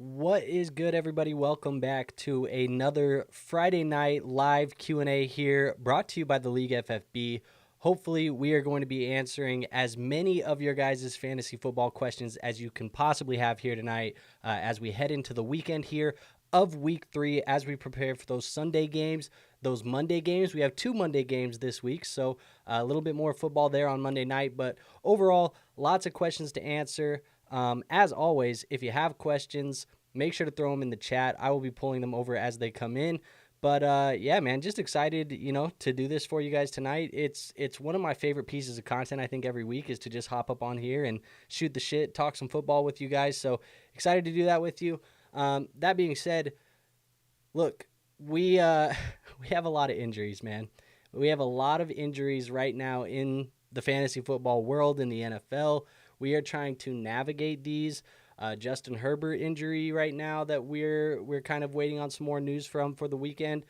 What is good, everybody? Welcome back to another Friday night live Q&A here, brought to you by the League FFB. Hopefully, we are going to be answering as many of your guys' fantasy football questions as you can possibly have here tonight as we head into the weekend here of Week 3 as we prepare for those Sunday games, those Monday games. We have 2 Monday games this week, so a little bit more football there on Monday night. But overall, lots of questions to answer. As always, if you have questions, make sure to throw them in the chat. I will be pulling them over as they come in. But yeah, man, just excited, to do this for you guys tonight. It's one of my favorite pieces of content, I think, every week is to just hop up on here and shoot the shit, talk some football with you guys. So excited to do that with you. That being said, look, we we have a lot of injuries, man. We have a lot of injuries right now in the fantasy football world, in the NFL. We are trying to navigate these. Justin Herbert injury right now that we're kind of waiting on some more news from for the weekend.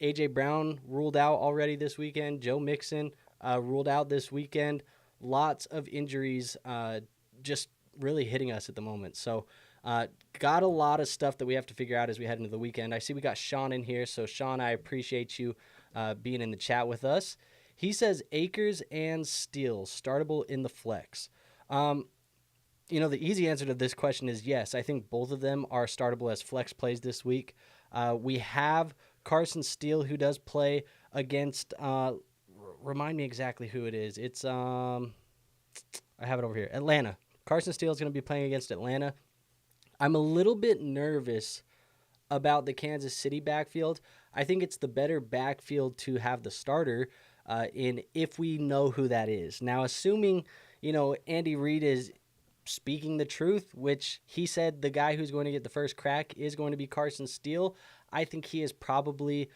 A.J. Brown ruled out already this weekend. Joe Mixon ruled out this weekend. Lots of injuries just really hitting us at the moment. So got a lot of stuff that we have to figure out as we head into the weekend. I see we got Sean in here. So, Sean, I appreciate you being in the chat with us. He says Akers and Steele startable in the flex. The easy answer to this question is yes. I think both of them are startable as flex plays this week. We have Carson Steele, who does play against, remind me exactly who it is. It's, I have it over here, Atlanta. Carson Steele is going to be playing against Atlanta. I'm a little bit nervous about the Kansas City backfield. I think it's the better backfield to have the starter in if we know who that is. Now, assuming, Andy Reid is speaking the truth, which he said the guy who's going to get the first crack is going to be Carson Steele. I think he is probably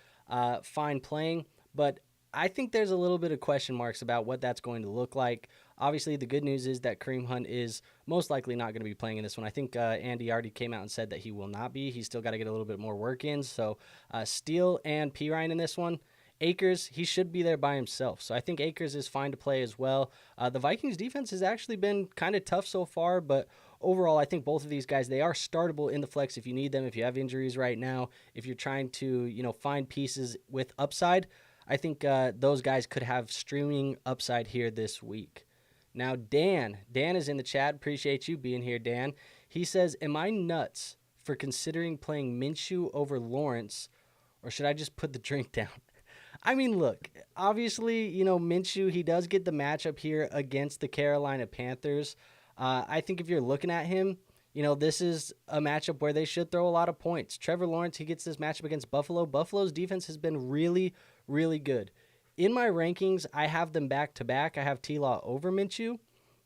fine playing, but I think there's a little bit of question marks about what that's going to look like. Obviously, the good news is that Kareem Hunt is most likely not going to be playing in this one. I think Andy already came out and said that he will not be. He's still got to get a little bit more work in. So Steele and P. Ryan in this one. Akers, he should be there by himself. So I think Akers is fine to play as well. The Vikings defense has actually been kind of tough so far, but overall, I think both of these guys, they are startable in the flex if you need them, if you have injuries right now, if you're trying to, find pieces with upside. I think those guys could have streaming upside here this week. Now, Dan is in the chat. Appreciate you being here, Dan. He says, am I nuts for considering playing Minshew over Lawrence, or should I just put the drink down? I mean, look, obviously, Minshew, he does get the matchup here against the Carolina Panthers. I think if you're looking at him, this is a matchup where they should throw a lot of points. Trevor Lawrence, he gets this matchup against Buffalo. Buffalo's defense has been really, really good. In my rankings, I have them back-to-back. I have T-Law over Minshew,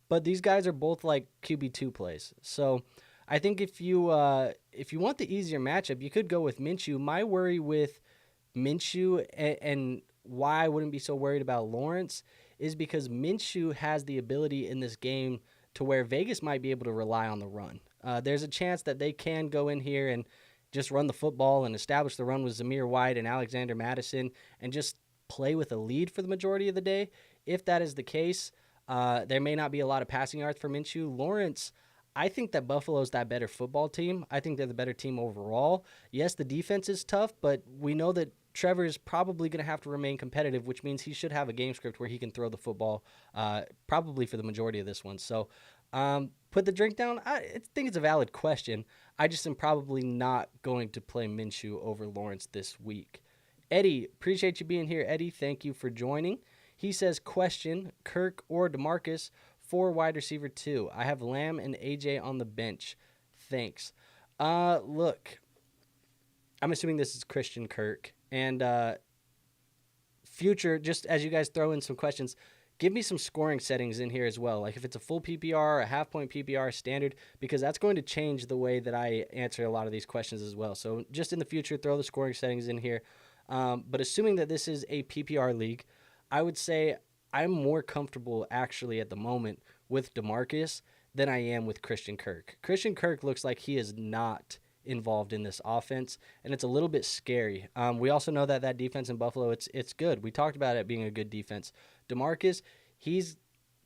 but these guys are both like QB2 plays. So I think if you want the easier matchup, you could go with Minshew. My worry with Minshew and why I wouldn't be so worried about Lawrence is because Minshew has the ability in this game to where Vegas might be able to rely on the run. There's a chance that they can go in here and just run the football and establish the run with Zamir White and Alexander Madison and just play with a lead for the majority of the day. If that is the case, there may not be a lot of passing yards for Minshew. Lawrence, I think that Buffalo's that better football team. I think they're the better team overall. Yes, the defense is tough, but we know that Trevor is probably going to have to remain competitive, which means he should have a game script where he can throw the football probably for the majority of this one. So put the drink down. I think it's a valid question. I just am probably not going to play Minshew over Lawrence this week. Eddie, appreciate you being here, Eddie. Thank you for joining. He says, question, Kirk or DeMarcus for wide receiver 2. I have Lamb and AJ on the bench. Thanks. Look, I'm assuming this is Christian Kirk. And future, just as you guys throw in some questions, give me some scoring settings in here as well. Like if it's a full PPR, a half-point PPR, standard, because that's going to change the way that I answer a lot of these questions as well. So just in the future, throw the scoring settings in here. But assuming that this is a PPR league, I would say I'm more comfortable actually at the moment with DeMarcus than I am with Christian Kirk. Christian Kirk looks like he is not involved in this offense, and it's a little bit scary. We also know that defense in Buffalo, it's good. We talked about it being a good defense. DeMarcus, he's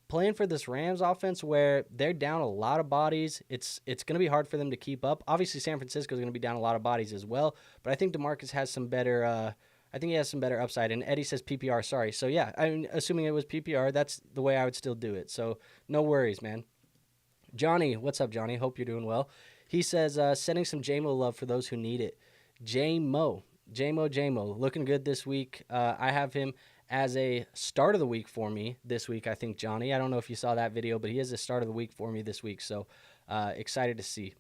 playing for this Rams offense where they're down a lot of bodies. It's going to be hard for them to keep up. Obviously, San Francisco is going to be down a lot of bodies as well, but I think DeMarcus has some better I think he has some better upside. And Eddie says PPR, sorry. So, yeah, I'm assuming it was PPR. That's the way I would still do it. So, no worries, man. Johnny, what's up, Johnny? Hope you're doing well. He says, sending some JMO love for those who need it. JMO, looking good this week. I have him as a start of the week for me this week, I think, Johnny. I don't know if you saw that video, but he is a start of the week for me this week. So, excited to see.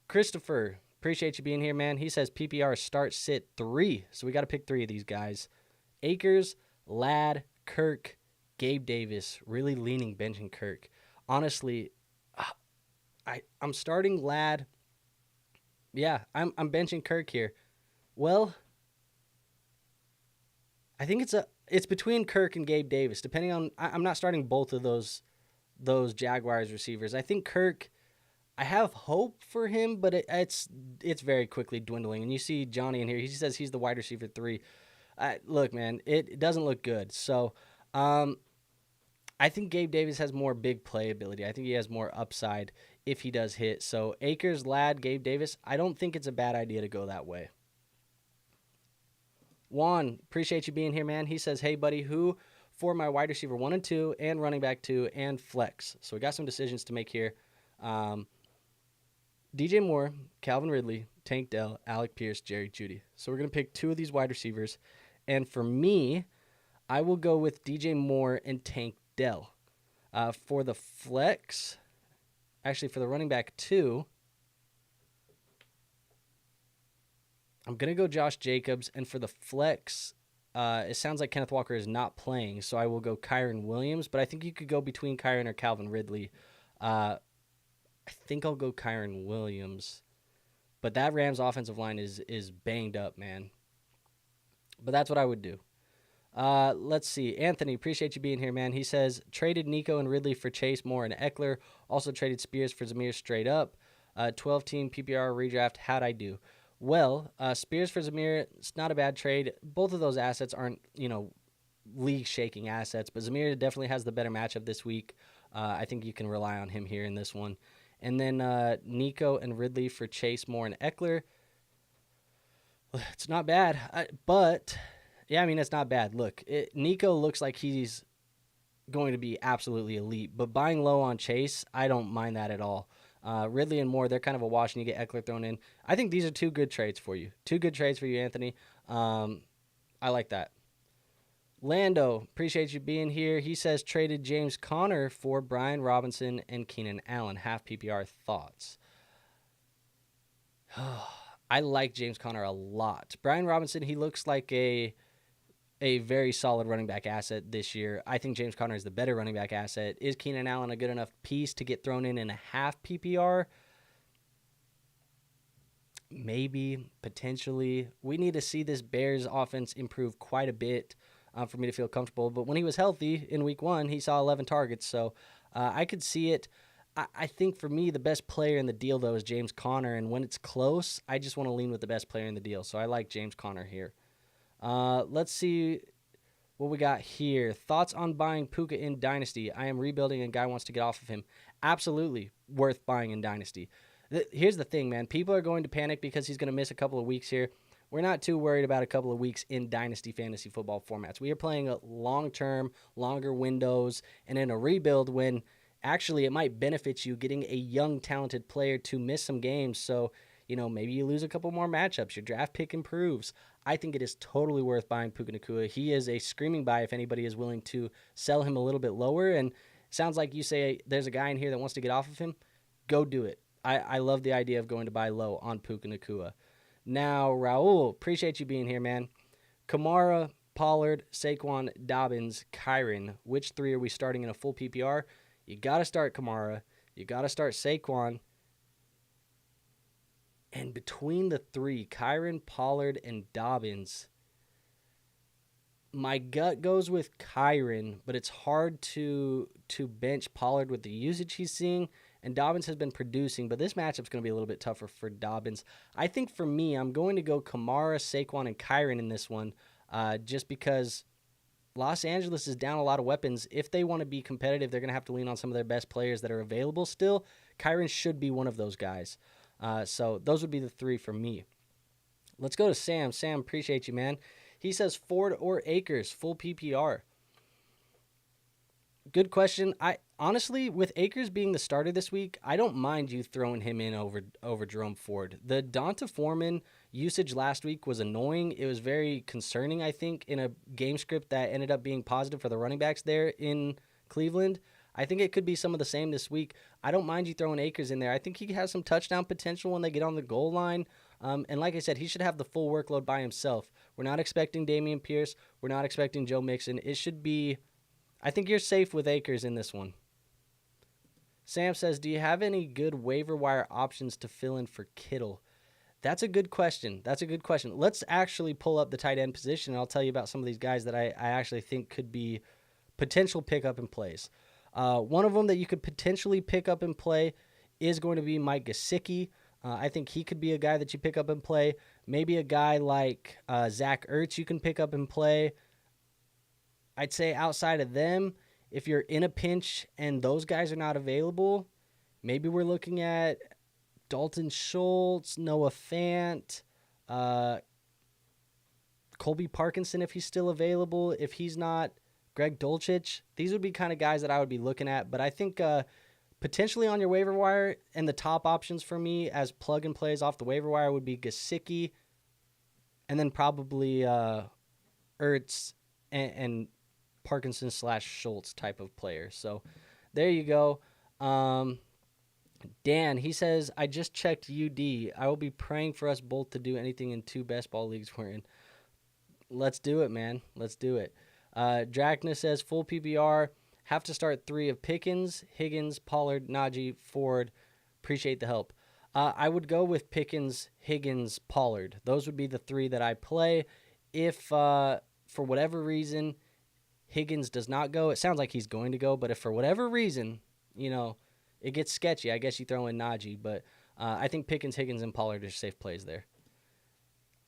Christopher, appreciate you being here, man. He says PPR start sit 3. So we got to pick 3 of these guys. Akers, Ladd, Kirk, Gabe Davis. Really leaning benching Kirk. Honestly, I'm starting Ladd. Yeah, I'm benching Kirk here. Well, I think it's between Kirk and Gabe Davis. Depending on, I'm not starting both of those Jaguars receivers. I think Kirk, I have hope for him, but it's very quickly dwindling. And you see Johnny in here. He says he's the wide receiver 3. Look, man, it doesn't look good. So, I think Gabe Davis has more big play ability. I think he has more upside if he does hit. So Akers, Ladd, Gabe Davis, I don't think it's a bad idea to go that way. Juan, appreciate you being here, man. He says, hey, buddy, who for my wide receiver 1 and 2 and running back 2 and flex? So we got some decisions to make here. DJ Moore, Calvin Ridley, Tank Dell, Alec Pierce, Jerry Jeudy. So we're going to pick 2 of these wide receivers. And for me, I will go with DJ Moore and Tank Dell. For the flex, actually for the running back 2, I'm going to go Josh Jacobs. And for the flex, it sounds like Kenneth Walker is not playing, so I will go Kyren Williams. But I think you could go between Kyren or Calvin Ridley. I think I'll go Kyren Williams. But that Rams offensive line is banged up, man. But that's what I would do. Let's see. Anthony, appreciate you being here, man. He says, traded Nico and Ridley for Chase, Moore, and Eckler. Also traded Spears for Zamir straight up. 12-team PPR redraft. How'd I do? Well, Spears for Zamir, it's not a bad trade. Both of those assets aren't, league-shaking assets, but Zamir definitely has the better matchup this week. I think you can rely on him here in this one. And then Nico and Ridley for Chase, Moore, and Eckler. It's not bad, but... yeah, I mean, it's not bad. Look, Nico looks like he's going to be absolutely elite, but buying low on Chase, I don't mind that at all. Ridley and Moore, they're kind of a wash, and you get Eckler thrown in. I think these are 2 good trades for you. 2 good trades for you, Anthony. I like that. Lando, appreciate you being here. He says traded James Conner for Brian Robinson and Keenan Allen. Half PPR thoughts. I like James Conner a lot. Brian Robinson, he looks like a very solid running back asset this year. I think James Conner is the better running back asset. Is Keenan Allen a good enough piece to get thrown in a half PPR? Maybe, potentially. We need to see this Bears offense improve quite a bit for me to feel comfortable. But when he was healthy in week 1, he saw 11 targets. So I could see it. I think for me, the best player in the deal, though, is James Conner. And when it's close, I just want to lean with the best player in the deal. So I like James Conner here. Let's see what we got here. Thoughts on buying Puka in Dynasty? I am rebuilding and guy wants to get off of him. Absolutely worth buying in Dynasty. Here's the thing, man. People are going to panic because he's going to miss a couple of weeks here. We're not too worried about a couple of weeks in Dynasty fantasy football formats. We are playing a long-term, longer windows, and in a rebuild when actually it might benefit you getting a young, talented player to miss some games. So, maybe you lose a couple more matchups. Your draft pick improves. I think it is totally worth buying Puka Nacua. He is a screaming buy if anybody is willing to sell him a little bit lower. And sounds like you say there's a guy in here that wants to get off of him. Go do it. I love the idea of going to buy low on Puka Nacua. Now, Raul, appreciate you being here, man. Kamara, Pollard, Saquon, Dobbins, Kyren. Which 3 are we starting in a full PPR? You got to start Kamara. You got to start Saquon. And between the 3, Kyren, Pollard, and Dobbins, my gut goes with Kyren, but it's hard to bench Pollard with the usage he's seeing. And Dobbins has been producing, but this matchup's going to be a little bit tougher for Dobbins. I think for me, I'm going to go Kamara, Saquon, and Kyren in this one, just because Los Angeles is down a lot of weapons. If they want to be competitive, they're going to have to lean on some of their best players that are available still. Kyron should be one of those guys. So those would be the three for me. Let's go to Sam. Sam, appreciate you, man. He says Ford or Akers, full PPR. Good question. I honestly, with Akers being the starter this week, I don't mind you throwing him in over Jerome Ford. The Donta Foreman usage last week was annoying. It was very concerning, I think, in a game script that ended up being positive for the running backs there in Cleveland. I think it could be some of the same this week. I don't mind you throwing Akers in there. I think he has some touchdown potential when they get on the goal line. And like I said, he should have the full workload by himself. We're not expecting Dameon Pierce. We're not expecting Joe Mixon. It should be... I think you're safe with Akers in this one. Sam says, do you have any good waiver wire options to fill in for Kittle? That's a good question. Let's actually pull up the tight end position, and I'll tell you about some of these guys that I actually think could be potential pickup and plays. One of them that you could potentially pick up and play is going to be Mike Gesicki. I think he could be a guy that you pick up and play. Maybe a guy like Zach Ertz you can pick up and play. I'd say outside of them, if you're in a pinch and those guys are not available, maybe we're looking at Dalton Schultz, Noah Fant, Colby Parkinson if he's still available. If he's not, Greg Dulcich. These would be kind of guys that I would be looking at. But I think potentially on your waiver wire, and the top options for me as plug and plays off the waiver wire would be Gesicki, and then probably Ertz and Parkinson / Schultz type of player. So there you go. Dan, he says, I just checked UD. I will be praying for us both to do anything in 2 best ball leagues we're in. Let's do it, man. Let's do it. Drachna says, full PPR. Have to start 3 of Pickens, Higgins, Pollard, Najee, Ford. Appreciate the help. I would go with Pickens, Higgins, Pollard. Those would be the 3 that I play. If for whatever reason Higgins does not go, it sounds like he's going to go, but if for whatever reason, it gets sketchy, I guess you throw in Najee, but I think Pickens, Higgins, and Pollard are safe plays there.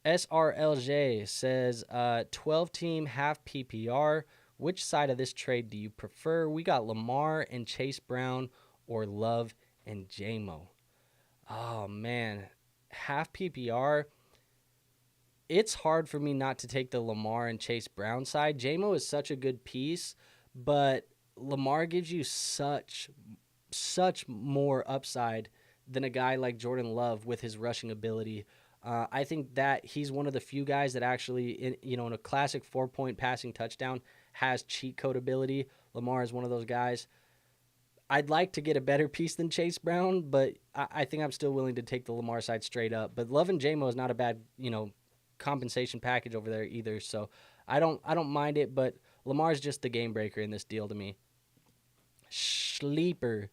SRLJ says 12-team half PPR. Which side of this trade do you prefer? We got Lamar and Chase Brown or Love and J-Mo. Oh, man. Half PPR. It's hard for me not to take the Lamar and Chase Brown side. J-Mo is such a good piece, but Lamar gives you such more upside than a guy like Jordan Love with his rushing ability. I think that he's one of the few guys that actually, in a classic 4-point passing touchdown, has cheat code ability. Lamar is one of those guys. I'd like to get a better piece than Chase Brown, but I think I'm still willing to take the Lamar side straight up. But Love and J-Mo is not a bad, compensation package over there either, so I don't mind it, but Lamar's just the game breaker in this deal to me. Sleeper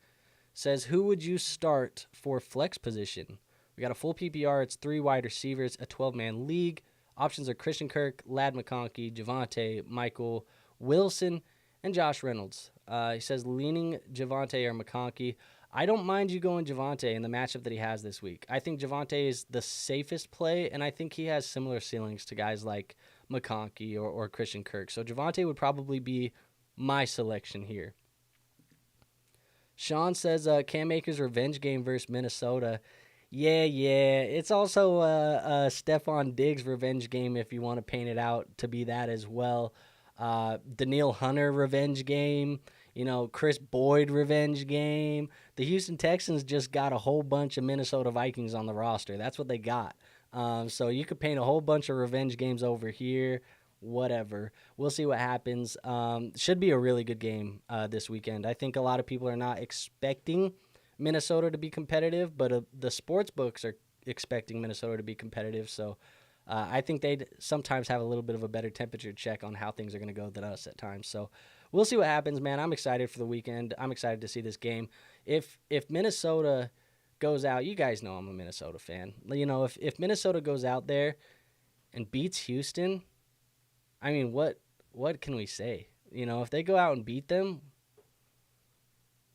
says, who would you start for flex position? We got a full PPR. It's 3 wide receivers, a 12-man league. Options are Christian Kirk, Ladd McConkey, Javonte, Michael Wilson, and Josh Reynolds. He says leaning Javonte or McConkey. I don't mind you going Javonte in the matchup that he has this week. I think Javonte is the safest play, and I think he has similar ceilings to guys like McConkey or Christian Kirk. So Javonte would probably be my selection here. Sean says Cam Akers revenge game versus Minnesota. Yeah. It's also a Stephon Diggs revenge game if you want to paint it out to be that as well. Daniil Hunter revenge game. Chris Boyd revenge game. The Houston Texans just got a whole bunch of Minnesota Vikings on the roster. That's what they got. So you could paint a whole bunch of revenge games over here. Whatever. We'll see what happens. Should be a really good game this weekend. I think a lot of people are not expecting Minnesota to be competitive, but the sports books are expecting Minnesota to be competitive. So I think they'd sometimes have a little bit of a better temperature check on how things are going to go than us at times. So we'll see what happens, man. I'm excited for the weekend. I'm excited to see this game. If Minnesota goes out, you guys know I'm a Minnesota fan. If Minnesota goes out there and beats Houston, I mean, what can we say? If they go out and beat them,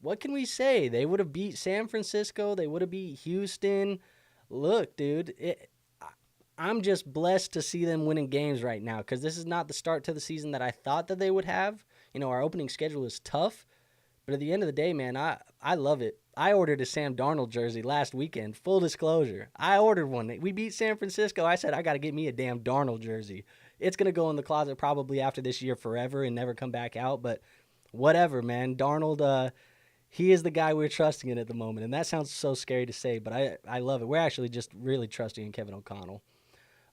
what can we say? They would have beat San Francisco. They would have beat Houston. Look, dude, I'm just blessed to see them winning games right now because this is not the start to the season that I thought that they would have. Our opening schedule is tough, but at the end of the day, man, I love it. I ordered a Sam Darnold jersey last weekend. Full disclosure, I ordered one. We beat San Francisco. I said I got to get me a damn Darnold jersey. It's gonna go in the closet probably after this year forever and never come back out. But whatever, man. Darnold, he is the guy we're trusting in at the moment, and that sounds so scary to say, but I love it. We're actually just really trusting in Kevin O'Connell.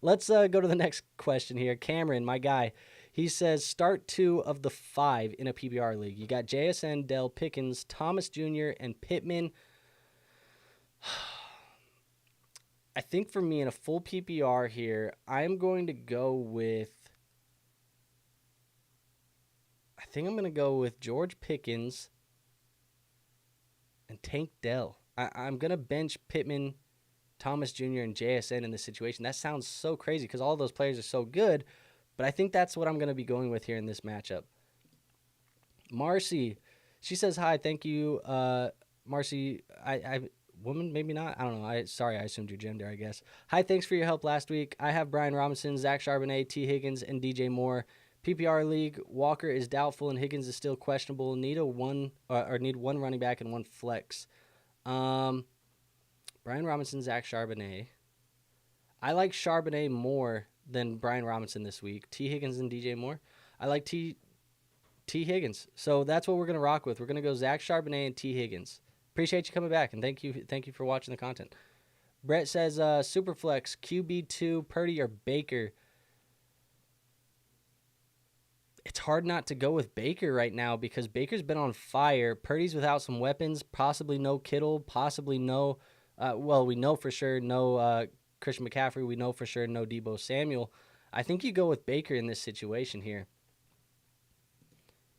Let's go to the next question here. Cameron, my guy, he says start 2 of the 5 in a PPR league. You got JSN, Dell, Pickens, Thomas Jr., and Pittman. I think for me in a full PPR here, I'm going to go with George Pickens and Tank Dell. I'm going to bench Pittman, Thomas Jr., and JSN in this situation. That sounds so crazy because all of those players are so good, but I think that's what I'm going to be going with here in this matchup. Marcy, she says, hi, thank you. Marcy, woman, maybe not. I don't know. I assumed your gender, I guess. Hi, thanks for your help last week. I have Brian Robinson, Zach Charbonnet, T. Higgins, and DJ Moore. PPR league, Walker is doubtful and Higgins is still questionable. Need one running back and one flex. Brian Robinson, Zach Charbonnet. I like Charbonnet more than Brian Robinson this week. T. Higgins and DJ Moore. I like T. Higgins. So that's what we're going to rock with. We're going to go Zach Charbonnet and T. Higgins. Appreciate you coming back, and thank you for watching the content. Brett says, Superflex, QB2, Purdy or Baker. It's hard not to go with Baker right now because Baker's been on fire. Purdy's without some weapons, possibly no Kittle, possibly no, we know for sure no Christian McCaffrey. We know for sure no Deebo Samuel. I think you go with Baker in this situation here.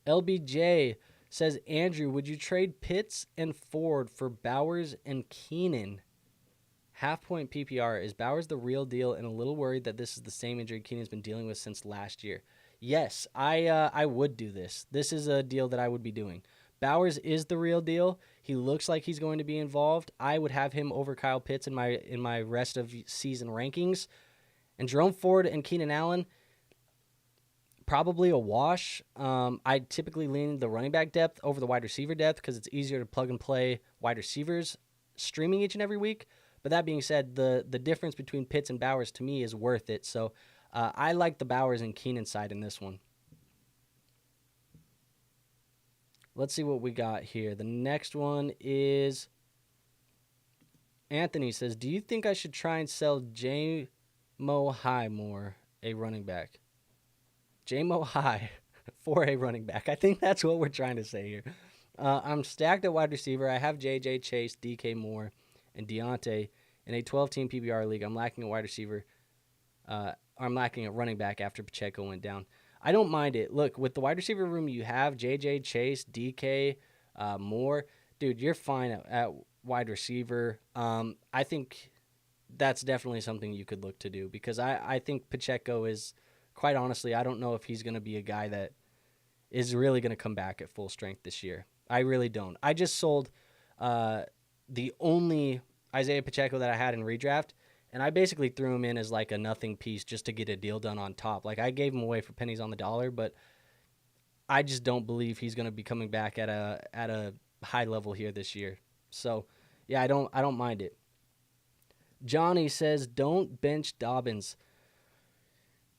LBJ says, Andrew, would you trade Pitts and Ford for Bowers and Keenan? Half-point PPR. Is Bowers the real deal and a little worried that this is the same injury Keenan's been dealing with since last year? Yes, I would do this. This is a deal that I would be doing. Bowers is the real deal. He looks like he's going to be involved. I would have him over Kyle Pitts in my rest of season rankings. And Jerome Ford and Keenan Allen, probably a wash. I typically lean the running back depth over the wide receiver depth because it's easier to plug and play wide receivers streaming each and every week. But that being said, the difference between Pitts and Bowers to me is worth it. So I like the Bowers and Keenan side in this one. Let's see what we got here. The next one is Anthony says, do you think I should try and sell J-Mo Highmore, a running back? J-Mo High for a running back. I think that's what we're trying to say here. I'm stacked at wide receiver. I have J.J. Chase, D.K. Moore, and Deontay in a 12-team PPR league. I'm lacking a wide receiver. I'm lacking a running back after Pacheco went down. I don't mind it. Look, with the wide receiver room you have, J.J. Chase, D.K., Moore, dude, you're fine at wide receiver. I think that's definitely something you could look to do because I think Pacheco is, quite honestly, I don't know if he's going to be a guy that is really going to come back at full strength this year. I really don't. I just sold the only Isaiah Pacheco that I had in redraft, and I basically threw him in as like a nothing piece just to get a deal done on top. Like I gave him away for pennies on the dollar, but I just don't believe he's going to be coming back at a high level here this year. So, yeah, I don't mind it. Johnny says, don't bench Dobbins.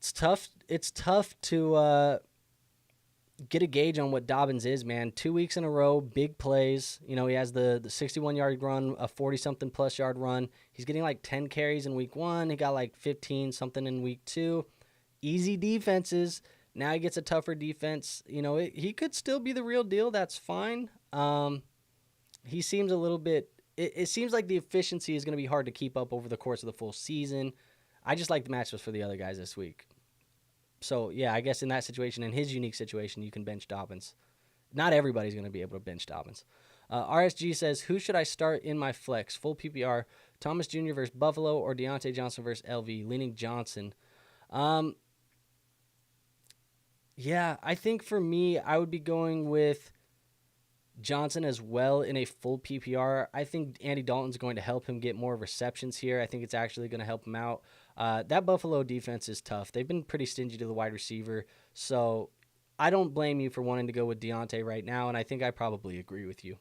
It's tough to get a gauge on what Dobbins is, man. 2 weeks in a row, big plays. He has the 61-yard run, a 40-something plus yard run. He's getting like 10 carries in week 1. He got like 15-something in week 2. Easy defenses. Now he gets a tougher defense. He could still be the real deal. That's fine. He seems a little bit – it seems like the efficiency is going to be hard to keep up over the course of the full season. I just like the matchups for the other guys this week. So, yeah, I guess in that situation, in his unique situation, you can bench Dobbins. Not everybody's going to be able to bench Dobbins. RSG says, who should I start in my flex? Full PPR, Thomas Jr. versus Buffalo or Deontay Johnson versus LV? Leaning Johnson. Yeah, I think for me, I would be going with Johnson as well in a full PPR. I think Andy Dalton's going to help him get more receptions here. I think it's actually going to help him out. That Buffalo defense is tough. They've been pretty stingy to the wide receiver, so I don't blame you for wanting to go with Deontay right now, and I think I probably agree with you.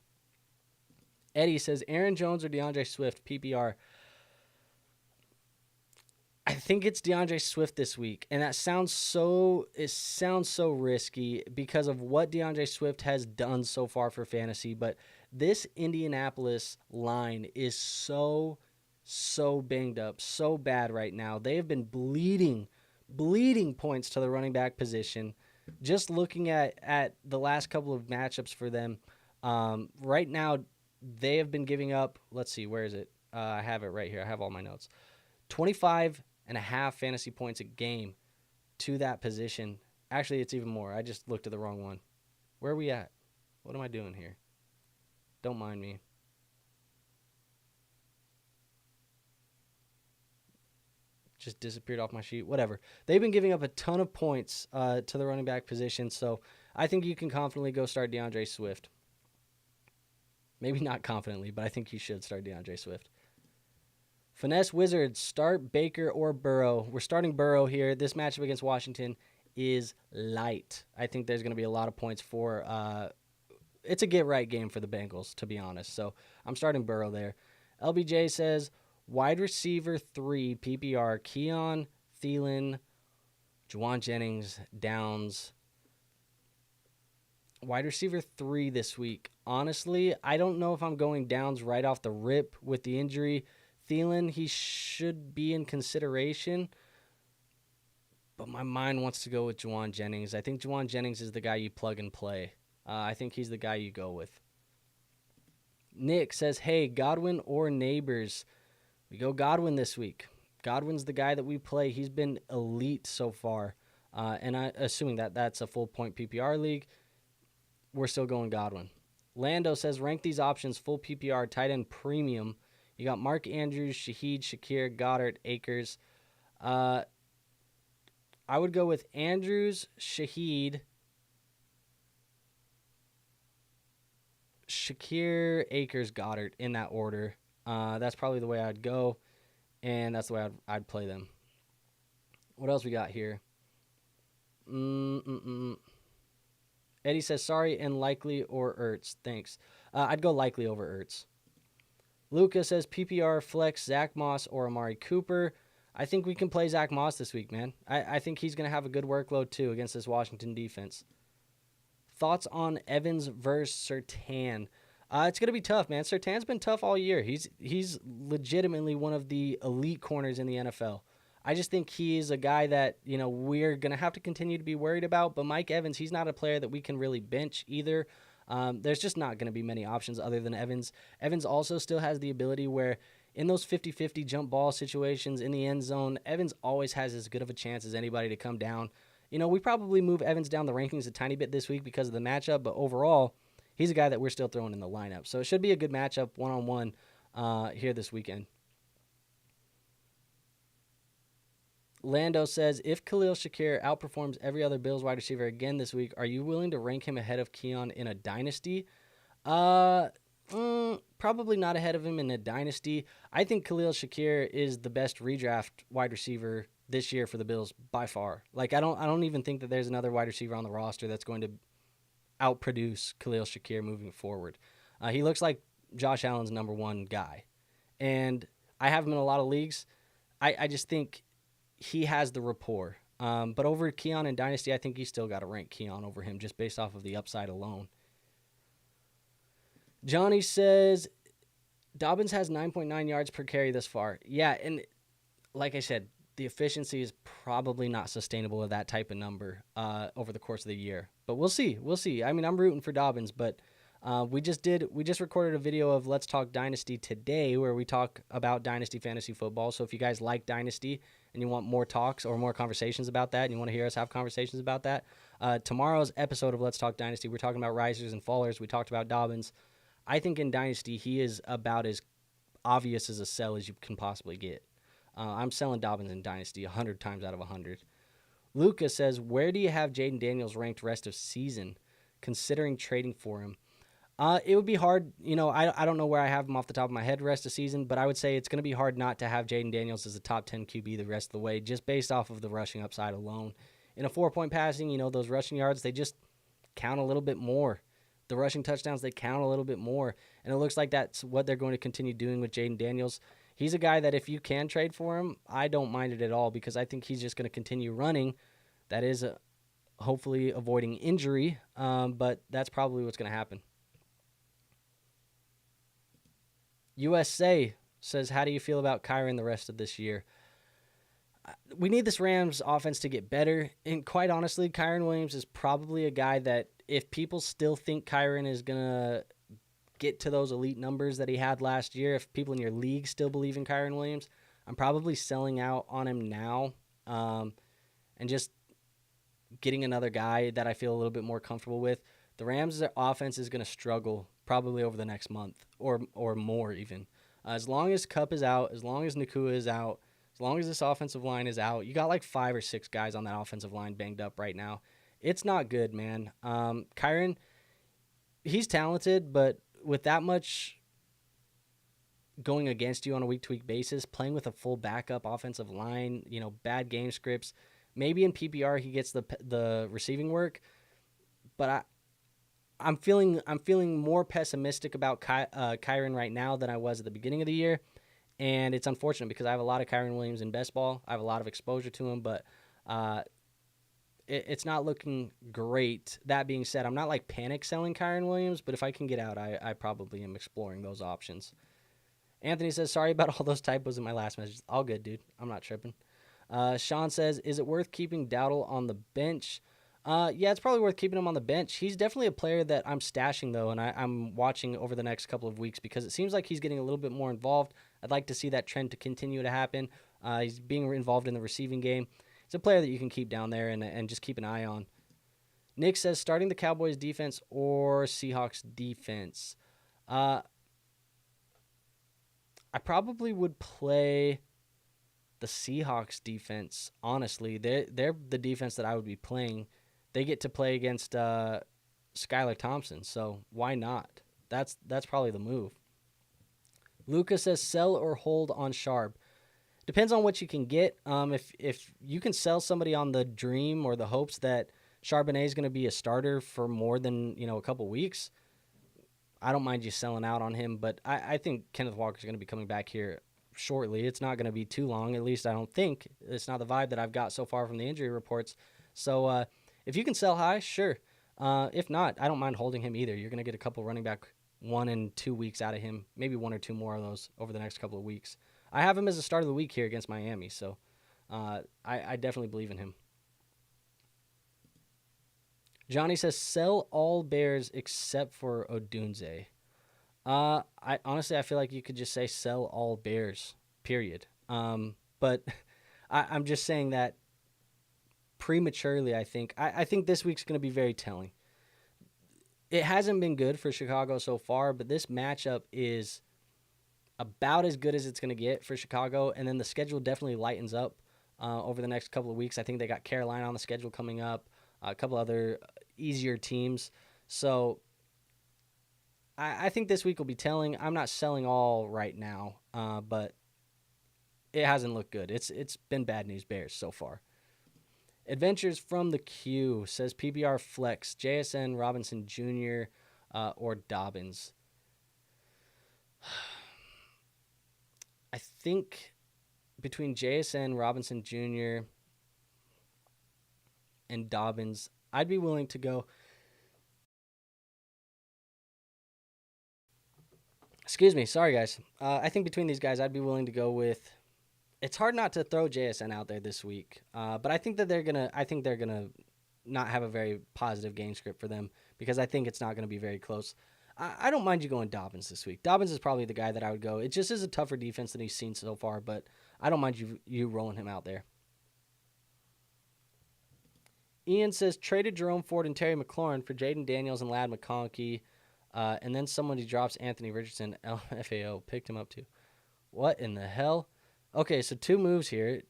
Eddie says, Aaron Jones or DeAndre Swift, PPR. I think it's DeAndre Swift this week, and that sounds so risky because of what DeAndre Swift has done so far for fantasy, but this Indianapolis line is so banged up, so bad right now. They have been bleeding points to the running back position. Just looking at the last couple of matchups for them, right now they have been giving up, let's see, where is it? I have it right here. I have all my notes. 25.5 fantasy points a game to that position. Actually, it's even more. I just looked at the wrong one. Where are we at? What am I doing here? Don't mind me. Just disappeared off my sheet. Whatever. They've been giving up a ton of points to the running back position, so I think you can confidently go start DeAndre Swift. Maybe not confidently, but I think you should start DeAndre Swift. Finesse Wizards, start Baker or Burrow. We're starting Burrow here. This matchup against Washington is light. I think there's going to be a lot of points for it's a get-right game for the Bengals, to be honest. So I'm starting Burrow there. LBJ says, wide receiver 3, PPR, Keon, Thielen, Juwan Jennings, Downs. Wide receiver 3 this week. Honestly, I don't know if I'm going Downs right off the rip with the injury. Thielen, he should be in consideration, but my mind wants to go with Juwan Jennings. I think Juwan Jennings is the guy you plug and play. I think he's the guy you go with. Nick says, hey, Godwin or Neighbors? We go Godwin this week. Godwin's the guy that we play. He's been elite so far, and assuming that that's a full point PPR league, we're still going Godwin. Lando says, rank these options, full PPR, tight end premium. You got Mark Andrews, Shaheed, Shakir, Goddard, Akers. I would go with Andrews, Shaheed, Shakir, Akers, Goddard in that order. That's probably the way I'd go, and that's the way I'd play them. What else we got here? Eddie says, sorry, and likely or Ertz. Thanks. I'd go likely over Ertz. Luca says, PPR, flex, Zach Moss or Amari Cooper. I think we can play Zach Moss this week, man. I think he's going to have a good workload, too, against this Washington defense. Thoughts on Evans versus Surtain? It's going to be tough, man. Surtain's been tough all year. He's legitimately one of the elite corners in the NFL. I just think he is a guy that, we're going to have to continue to be worried about. But Mike Evans, he's not a player that we can really bench either. There's just not going to be many options other than Evans. Evans also still has the ability where in those 50-50 jump ball situations in the end zone, Evans always has as good of a chance as anybody to come down. We probably move Evans down the rankings a tiny bit this week because of the matchup, but overall, he's a guy that we're still throwing in the lineup. So it should be a good matchup one-on-one here this weekend. Lando says, if Khalil Shakir outperforms every other Bills wide receiver again this week, are you willing to rank him ahead of Keon in a dynasty? Probably not ahead of him in a dynasty. I think Khalil Shakir is the best redraft wide receiver this year for the Bills by far. I don't even think that there's another wide receiver on the roster that's going to outproduce Khalil Shakir moving forward. He looks like Josh Allen's number one guy, and I have him in a lot of leagues. I just think he has the rapport. But over Keon in Dynasty, I think you still got to rank Keon over him just based off of the upside alone. Johnny says, Dobbins has 9.9 yards per carry thus far. Yeah, and like I said, the efficiency is probably not sustainable at that type of number over the course of the year. But we'll see. I mean, I'm rooting for Dobbins, but we just recorded a video of Let's Talk Dynasty today where we talk about Dynasty fantasy football. So if you guys like Dynasty and you want more talks or more conversations about that and you want to hear us have conversations about that, tomorrow's episode of Let's Talk Dynasty, we're talking about risers and fallers. We talked about Dobbins. I think in Dynasty, he is about as obvious as a sell as you can possibly get. I'm selling Dobbins in Dynasty 100 times out of 100. Luca says, where do you have Jaden Daniels ranked rest of season, considering trading for him? It would be hard. I don't know where I have him off the top of my head the rest of the season, but I would say it's going to be hard not to have Jaden Daniels as a top 10 QB the rest of the way, just based off of the rushing upside alone. In a 4-point passing, those rushing yards, they just count a little bit more. The rushing touchdowns, they count a little bit more. And it looks like that's what they're going to continue doing with Jaden Daniels. He's a guy that if you can trade for him, I don't mind it at all because I think he's just going to continue running. That is hopefully avoiding injury, but that's probably what's going to happen. USA says, how do you feel about Kyren the rest of this year? We need this Rams offense to get better. And quite honestly, Kyren Williams is probably a guy that if people still think Kyren is going to get to those elite numbers that he had last year, if people in your league still believe in Kyren Williams, I'm probably selling out on him now and just getting another guy that I feel a little bit more comfortable with. The Rams' offense is going to struggle probably over the next month or more even. As long as Kupp is out, as long as Nakua is out, as long as this offensive line is out, you got like 5 or 6 guys on that offensive line banged up right now. It's not good, man. Kyren, he's talented, but with that much going against you on a week-to-week basis, playing with a full backup offensive line, bad game scripts, maybe in PPR he gets the receiving work, but I'm feeling more pessimistic about Kyren right now than I was at the beginning of the year. And it's unfortunate because I have a lot of Kyren Williams in best ball. I have a lot of exposure to him, but it's not looking great. That being said, I'm not like panic selling Kyren Williams, but if I can get out, I probably am exploring those options. Anthony says, sorry about all those typos in my last message. All good, dude. I'm not tripping. Sean says, is it worth keeping Dowdle on the bench? Yeah, it's probably worth keeping him on the bench. He's definitely a player that I'm stashing, though, and I'm watching over the next couple of weeks because it seems like he's getting a little bit more involved. I'd like to see that trend to continue to happen. He's being involved in the receiving game. It's a player that you can keep down there and just keep an eye on. Nick says, starting the Cowboys defense or Seahawks defense? I probably would play the Seahawks defense, honestly. They're the defense that I would be playing. They get to play against Skylar Thompson, so why not? That's probably the move. Lucas says sell or hold on Sharp. Depends on what you can get. If you can sell somebody on the dream or the hopes that Charbonnet is going to be a starter for more than a couple weeks, I don't mind you selling out on him. But I think Kenneth Walker is going to be coming back here shortly. It's not going to be too long. At least I don't think. It's not the vibe that I've got so far from the injury reports. So if you can sell high, sure. If not, I don't mind holding him either. You're going to get a couple running back 1 and 2 weeks out of him, maybe 1 or 2 more of those over the next couple of weeks. I have him as a start of the week here against Miami, so I definitely believe in him. Johnny says sell all Bears except for Odunze. I feel like you could just say sell all Bears, period. But I'm just saying that prematurely, I think. I think this week's going to be very telling. It hasn't been good for Chicago so far, but this matchup is about as good as it's going to get for Chicago, and then the schedule definitely lightens up over the next couple of weeks. I think they got Carolina on the schedule coming up, a couple other easier teams. So I think this week will be telling. I'm not selling all right now, but it hasn't looked good. It's been bad news Bears so far. Adventures from the Q says PBR flex, JSN, Robinson Jr., or Dobbins. I think between JSN, Robinson Jr., and Dobbins, I'd be willing to go. Excuse me. Sorry, guys. I think between these guys, I'd be willing to go with. It's hard not to throw JSN out there this week, but I think that they're gonna not have a very positive game script for them because I think it's not gonna be very close. I don't mind you going Dobbins this week. Dobbins is probably the guy that I would go. It just is a tougher defense than he's seen so far, but I don't mind you rolling him out there. Ian says traded Jerome Ford and Terry McLaurin for Jaden Daniels and Ladd McConkey, and then somebody drops Anthony Richardson. LFAO picked him up too. What in the hell? Okay, so 2 moves here.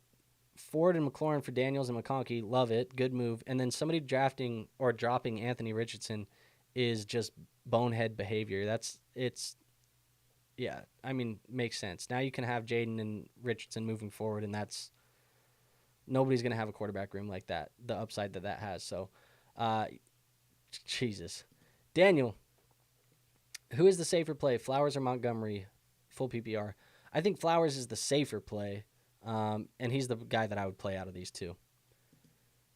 Ford and McLaurin for Daniels and McConkey. Love it. Good move. And then somebody drafting or dropping Anthony Richardson is just bonehead behavior. Yeah, I mean, makes sense. Now you can have Jaden and Richardson moving forward, and nobody's going to have a quarterback room like that, the upside that has. So, Jesus. Daniel, who is the safer play, Flowers or Montgomery, full PPR? I think Flowers is the safer play, and he's the guy that I would play out of these two.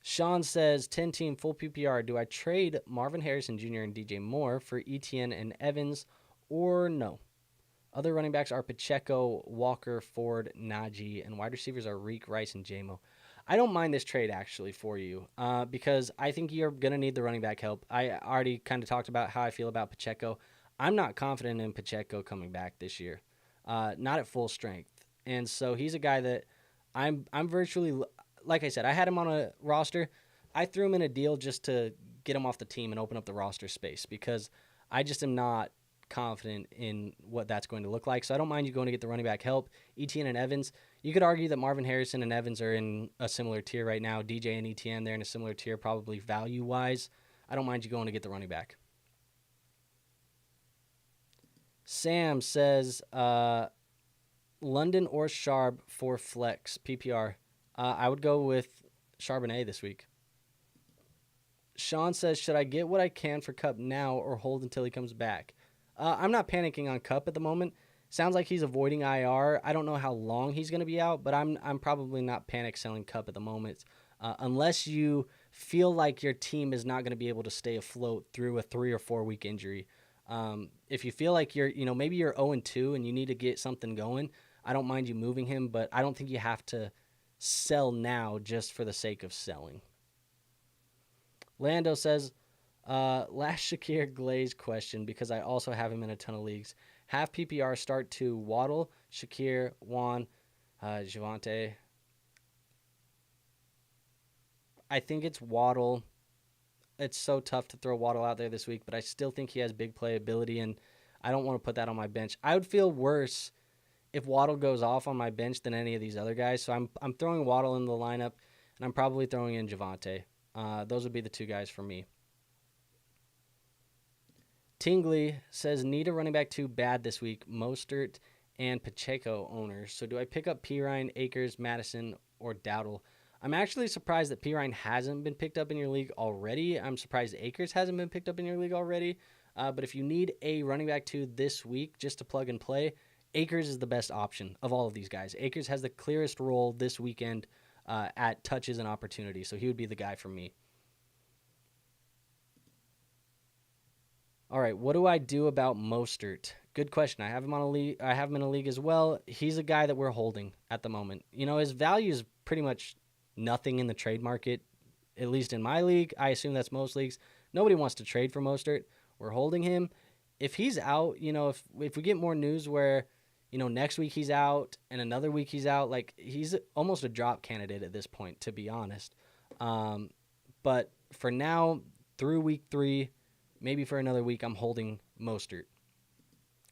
Sean says, 10-team full PPR. Do I trade Marvin Harrison Jr. and DJ Moore for Etienne and Evans, or no? Other running backs are Pacheco, Walker, Ford, Najee, and wide receivers are Reek, Rice, and JMO. I don't mind this trade, actually, for you, because I think you're going to need the running back help. I already kind of talked about how I feel about Pacheco. I'm not confident in Pacheco coming back this year, not at full strength. And so he's a guy that I'm virtually, like I said, I had him on a roster. I threw him in a deal just to get him off the team and open up the roster space because I just am not confident in what that's going to look like. So I don't mind you going to get the running back help. Etienne and Evans, you could argue that Marvin Harrison and Evans are in a similar tier right now. DJ and Etienne, they're in a similar tier, probably value-wise. I don't mind you going to get the running back. Sam says, London or Sharp for flex PPR. I would go with Charbonnet this week. Sean says, should I get what I can for Cup now or hold until he comes back? I'm not panicking on Cup at the moment. Sounds like he's avoiding IR. I don't know how long he's going to be out, but I'm probably not panic selling Cup at the moment unless you feel like your team is not going to be able to stay afloat through a 3 or 4 week injury. If you feel like maybe you're 0-2 and you need to get something going, I don't mind you moving him, but I don't think you have to sell now just for the sake of selling. Lando says, last Shakir Glaze question, because I also have him in a ton of leagues. Half PPR start to Waddle, Shakir, Juan, Javonte. I think it's Waddle. It's so tough to throw Waddle out there this week, but I still think he has big playability, and I don't want to put that on my bench. I would feel worse if Waddle goes off on my bench than any of these other guys. So I'm throwing Waddle in the lineup, and I'm probably throwing in Javonte. Those would be the two guys for me. Tingley says, need a running back 2 bad this week, Mostert and Pacheco owners. So do I pick up Pirine, Akers, Madison, or Dowdle? I'm actually surprised that Pirine hasn't been picked up in your league already. I'm surprised Akers hasn't been picked up in your league already. But if you need a running back 2 this week just to plug and play, Akers is the best option of all of these guys. Akers has the clearest role this weekend at touches and opportunities, so he would be the guy for me. All right, what do I do about Mostert? Good question. I have him on a league. I have him in a league as well. He's a guy that we're holding at the moment. His value is pretty much nothing in the trade market, at least in my league. I assume that's most leagues. Nobody wants to trade for Mostert. We're holding him. If he's out, if we get more news where, next week he's out and another week he's out, like he's almost a drop candidate at this point, to be honest. But for now, through week 3, maybe for another week, I'm holding Mostert.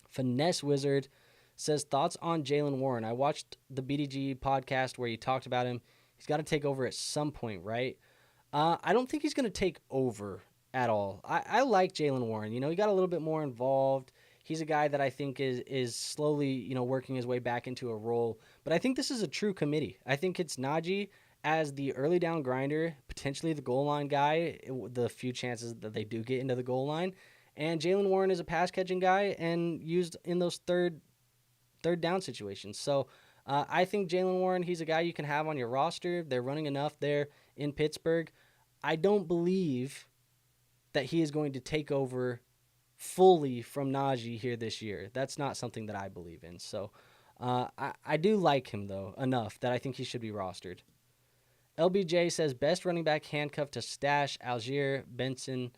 Finesse Wizard says, thoughts on Jaylen Warren? I watched the BDG podcast where you talked about him. He's got to take over at some point, right? I don't think he's going to take over at all. I like Jaylen Warren. He got a little bit more involved. He's a guy that I think is slowly, working his way back into a role. But I think this is a true committee. I think it's Najee as the early down grinder, potentially the goal line guy, the few chances that they do get into the goal line. And Jaylen Warren is a pass-catching guy and used in those third down situations. So I think Jaylen Warren, he's a guy you can have on your roster. They're running enough there in Pittsburgh. I don't believe that he is going to take over fully from Najee here this year. That's not something that I believe in. So I do like him, though, enough that I think he should be rostered. LBJ says, best running back handcuffed to stash, Algier, Benson,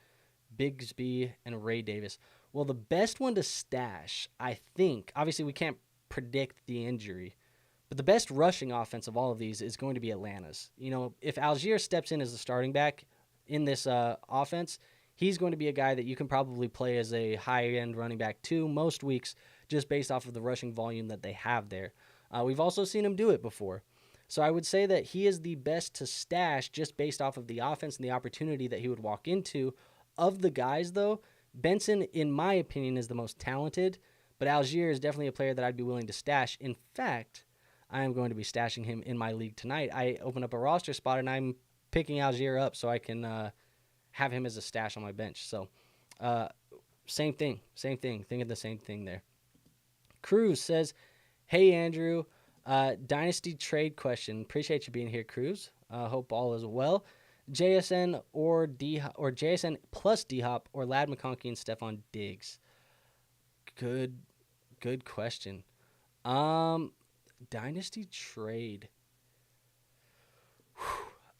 Bigsby, and Ray Davis. Well, the best one to stash, I think, obviously we can't predict the injury, but the best rushing offense of all of these is going to be Atlanta's. If Algier steps in as the starting back in this offense, he's going to be a guy that you can probably play as a high-end running back too, most weeks, just based off of the rushing volume that they have there. We've also seen him do it before. So I would say that he is the best to stash just based off of the offense and the opportunity that he would walk into. Of the guys, though, Benson, in my opinion, is the most talented, but Algier is definitely a player that I'd be willing to stash. In fact, I am going to be stashing him in my league tonight. I open up a roster spot, and I'm picking Algier up so I can have him as a stash on my bench. So, same thing. Thinking the same thing there. Cruz says, "Hey Andrew, Dynasty trade question. Appreciate you being here, Cruz. Hope all is well. JSN or JSN plus D Hop or Lad McConkey and Stephon Diggs." Good question. Dynasty trade.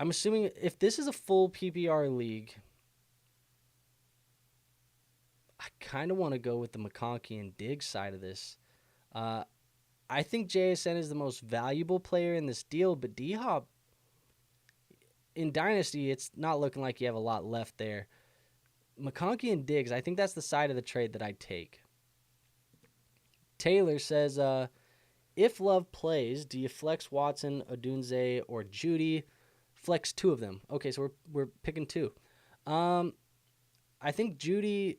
I'm assuming if this is a full PPR league, I kind of want to go with the McConkey and Diggs side of this. I think JSN is the most valuable player in this deal, but D-Hop, in Dynasty, it's not looking like you have a lot left there. McConkey and Diggs, I think that's the side of the trade that I'd take. Taylor says, if Love plays, do you flex Watson, Odunze, or Judy? Flex two of them. Okay, so we're picking two. I think Judy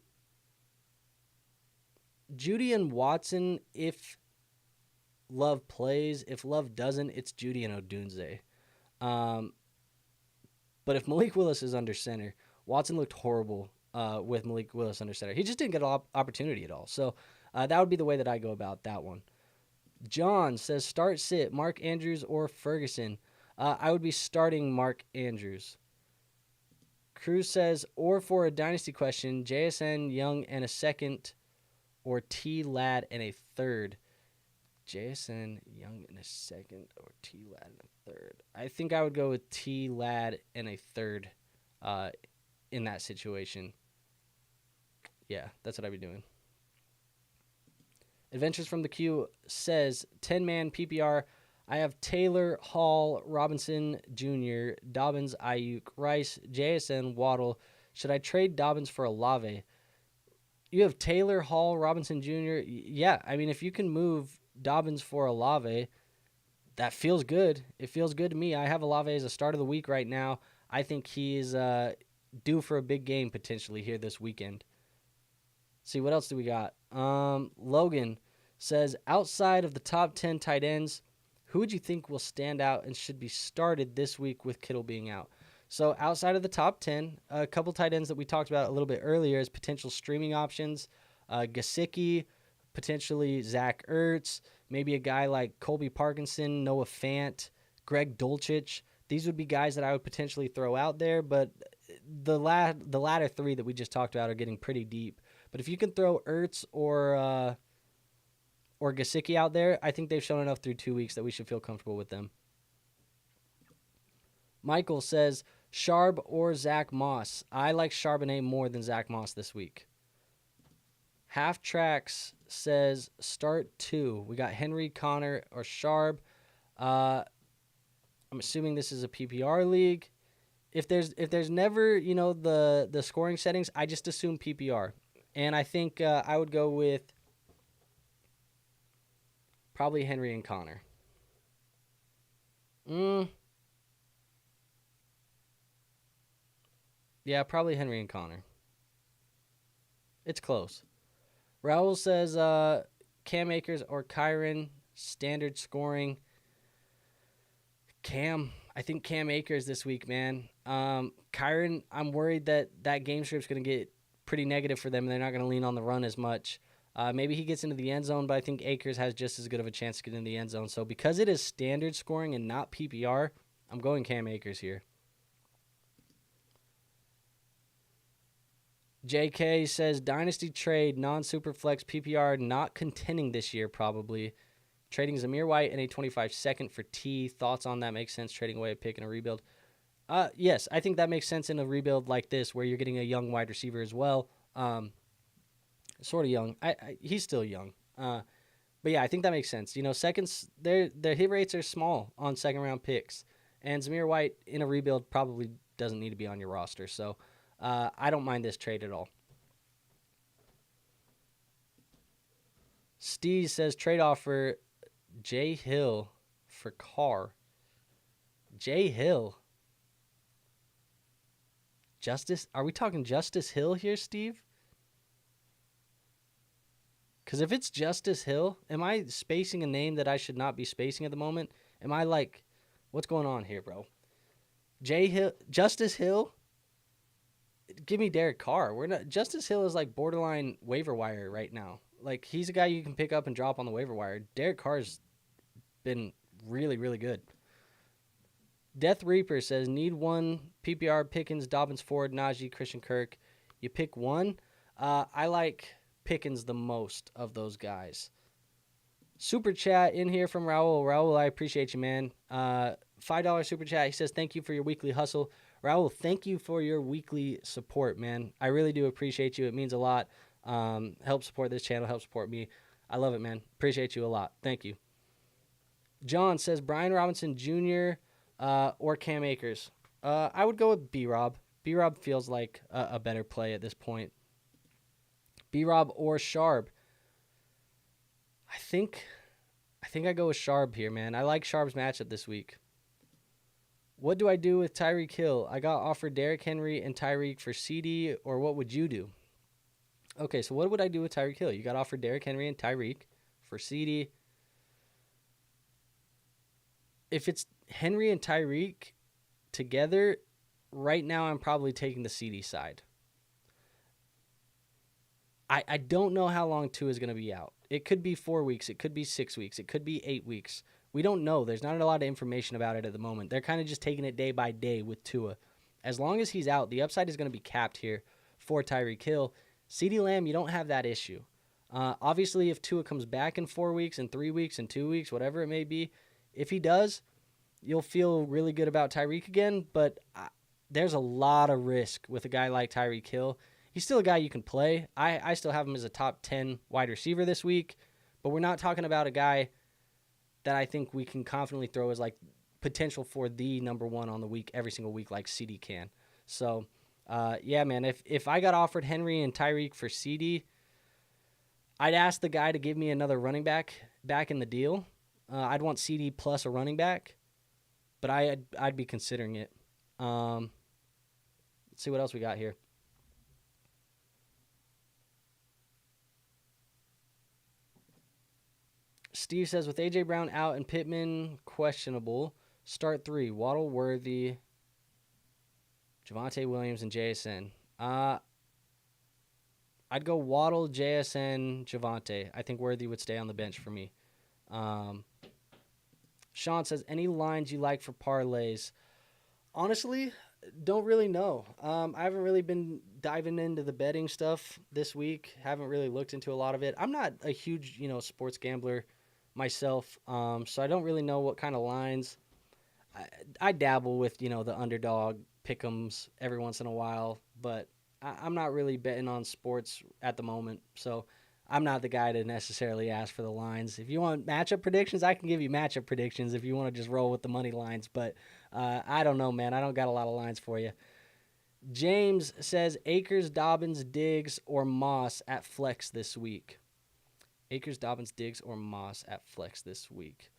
and Watson, if Love plays. If Love doesn't, it's Judy and Odunze. But if Malik Willis is under center, Watson looked horrible with Malik Willis under center. He just didn't get an opportunity at all. So that would be the way that I go about that one. John says, start sit, Mark Andrews or Ferguson. I would be starting Mark Andrews. Cruz says, or for a dynasty question, JSN Young and a second, or T Lad and a third. JSN Young in a second, or T Lad in a third. I think I would go with T Lad and a third in that situation. Yeah, that's what I'd be doing. Adventures from the Queue says, 10-man PPR. I have Taylor, Hall, Robinson Jr., Dobbins, Ayuk, Rice, JSN, Waddle. Should I trade Dobbins for Olave? You have Taylor, Hall, Robinson Jr. Yeah, I mean, if you can move Dobbins for Olave, that feels good. It feels good to me. I have Olave as a start of the week right now. I think he's due for a big game potentially here this weekend. Let's see, what else do we got? Logan says, outside of the top 10 tight ends, who would you think will stand out and should be started this week with Kittle being out? So outside of the top 10, a couple tight ends that we talked about a little bit earlier as potential streaming options. Gesicki, potentially Zach Ertz, maybe a guy like Colby Parkinson, Noah Fant, Greg Dulcich. These would be guys that I would potentially throw out there, but the latter three that we just talked about are getting pretty deep. But if you can throw Ertz or Gesicki out there, I think they've shown enough through 2 weeks that we should feel comfortable with them. Michael says, Sharb or Zach Moss. I like Charbonnet more than Zach Moss this week. Half Tracks says, start two. We got Henry, Connor, or Sharb. I'm assuming this is a PPR league. If there's never, the scoring settings, I just assume PPR. And I think I would go with probably Henry and Connor. Yeah, probably Henry and Connor. It's close. Raul says Cam Akers or Kyron, standard scoring. I think Cam Akers this week, man. Kyron, I'm worried that game script's going to get pretty negative for them. They're not going to lean on the run as much. Maybe he gets into the end zone, but I think Akers has just as good of a chance to get in the end zone. So because it is standard scoring and not PPR, I'm going Cam Akers here. JK says, Dynasty trade, non-superflex PPR, not contending this year probably. Trading Zamir White and a 25 second for T. Thoughts on that? Makes sense, trading away a pick in a rebuild. Yes, I think that makes sense in a rebuild like this where you're getting a young wide receiver as well. Sort of young. He's still young. But yeah, I think that makes sense. Seconds, their hit rates are small on second-round picks. And Zamir White in a rebuild probably doesn't need to be on your roster. So I don't mind this trade at all. Steve says trade offer Jay Hill for Carr. Jay Hill. Are we talking Justice Hill here, Steve? Because if it's Justice Hill, am I spacing a name that I should not be spacing at the moment? Am I like, what's going on here, bro? Justice Hill? Give me Derek Carr. Justice Hill is like borderline waiver wire right now. Like, he's a guy you can pick up and drop on the waiver wire. Derek Carr's been really, really good. Death Reaper says, need one PPR, Pickens, Dobbins, Ford, Najee, Christian Kirk. You pick one. I like Pickens the most of those guys. Super chat in here from Raul. Raul, I appreciate you, man. $5 super chat. He says, thank you for your weekly hustle. Raul, thank you for your weekly support, man. I really do appreciate you. It means a lot. Help support this channel. Help support me. I love it, man. Appreciate you a lot. Thank you. John says, Brian Robinson Jr. Or Cam Akers. I would go with B-Rob. B-Rob feels like a better play at this point. B-Rob or Sharb. I think I go with Sharb here, man. I like Sharb's matchup this week. What do I do with Tyreek Hill? I got offered Derrick Henry and Tyreek for CD, or what would you do? Okay, so what would I do with Tyreek Hill? You got offered Derrick Henry and Tyreek for CD. If it's Henry and Tyreek together, right now I'm probably taking the CD side. I don't know how long Tua is going to be out. It could be 4 weeks. It could be 6 weeks. It could be 8 weeks. We don't know. There's not a lot of information about it at the moment. They're kind of just taking it day by day with Tua. As long as he's out, the upside is going to be capped here for Tyreek Hill. CeeDee Lamb, you don't have that issue. Obviously, if Tua comes back in 4 weeks and 3 weeks and 2 weeks, whatever it may be, if he does, you'll feel really good about Tyreek again. But there's a lot of risk with a guy like Tyreek Hill. He's still a guy you can play. I still have him as a top 10 wide receiver this week. But we're not talking about a guy that I think we can confidently throw as like potential for the number one on the week every single week like CD can. So, yeah, man, if I got offered Henry and Tyreek for CD, I'd ask the guy to give me another running back in the deal. I'd want CD plus a running back, but I'd be considering it. Let's see what else we got here. Steve says, with A.J. Brown out and Pittman questionable, start 3, Waddle, Worthy, Javonte Williams, and JSN. I'd go Waddle, JSN, Javonte. I think Worthy would stay on the bench for me. Sean says, any lines you like for parlays? Honestly, don't really know. I haven't really been diving into the betting stuff this week. Haven't really looked into a lot of it. I'm not a huge, sports gambler myself, so I don't really know what kind of lines. I dabble with, the underdog pick'ems every once in a while, but I'm not really betting on sports at the moment, so I'm not the guy to necessarily ask for the lines. If you want matchup predictions, I can give you matchup predictions if you want to just roll with the money lines, but I don't know, man. I don't got a lot of lines for you. James says, Akers, Dobbins, Diggs, or Moss at flex this week. Akers, Dobbins, Diggs, or Moss at flex this week.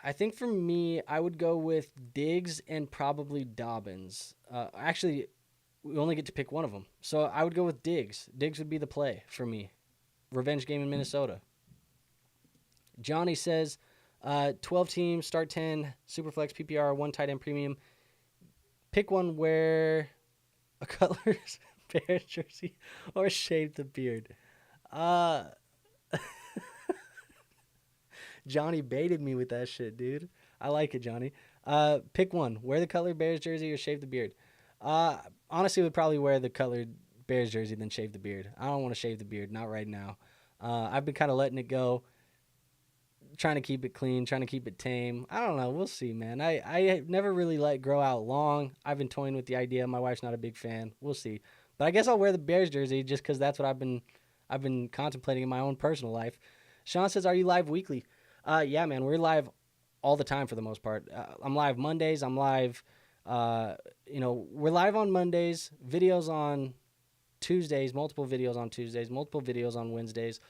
I think for me, I would go with Diggs and probably Dobbins. Actually, we only get to pick one of them. So I would go with Diggs. Diggs would be the play for me. Revenge game in Minnesota. Johnny says, 12 teams, start 10, Superflex, PPR, 1 tight end premium. Pick one wear a Cutler's Bears jersey or shave the beard. Johnny baited me with that shit, dude. I like it, Johnny. Pick one. Wear the colored Bears jersey or shave the beard. Honestly, would probably wear the colored Bears jersey than shave the beard. I don't want to shave the beard, not right now. I've been kind of letting it go, trying to keep it clean, trying to keep it tame. I don't know. We'll see, man. I never really let it grow out long. I've been toying with the idea. My wife's not a big fan. We'll see. But I guess I'll wear the Bears jersey just because that's what I've been contemplating in my own personal life. Sean says, are you live weekly? Yeah, man, we're live all the time for the most part. I'm live Mondays. I'm live, we're live on Mondays, videos on Tuesdays, multiple videos on Tuesdays, multiple videos on Wednesdays,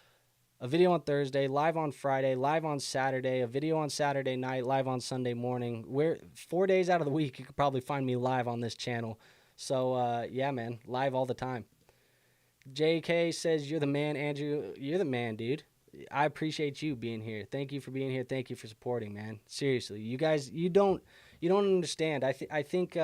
a video on Thursday, live on Friday, live on Saturday, a video on Saturday night, live on Sunday morning. We're 4 days out of the week. You could probably find me live on this channel. So, yeah, man, live all the time. JK says, you're the man, Andrew. You're the man, dude. I appreciate you being here. Thank you for being here. Thank you for supporting, man. Seriously, you guys, you don't understand. I think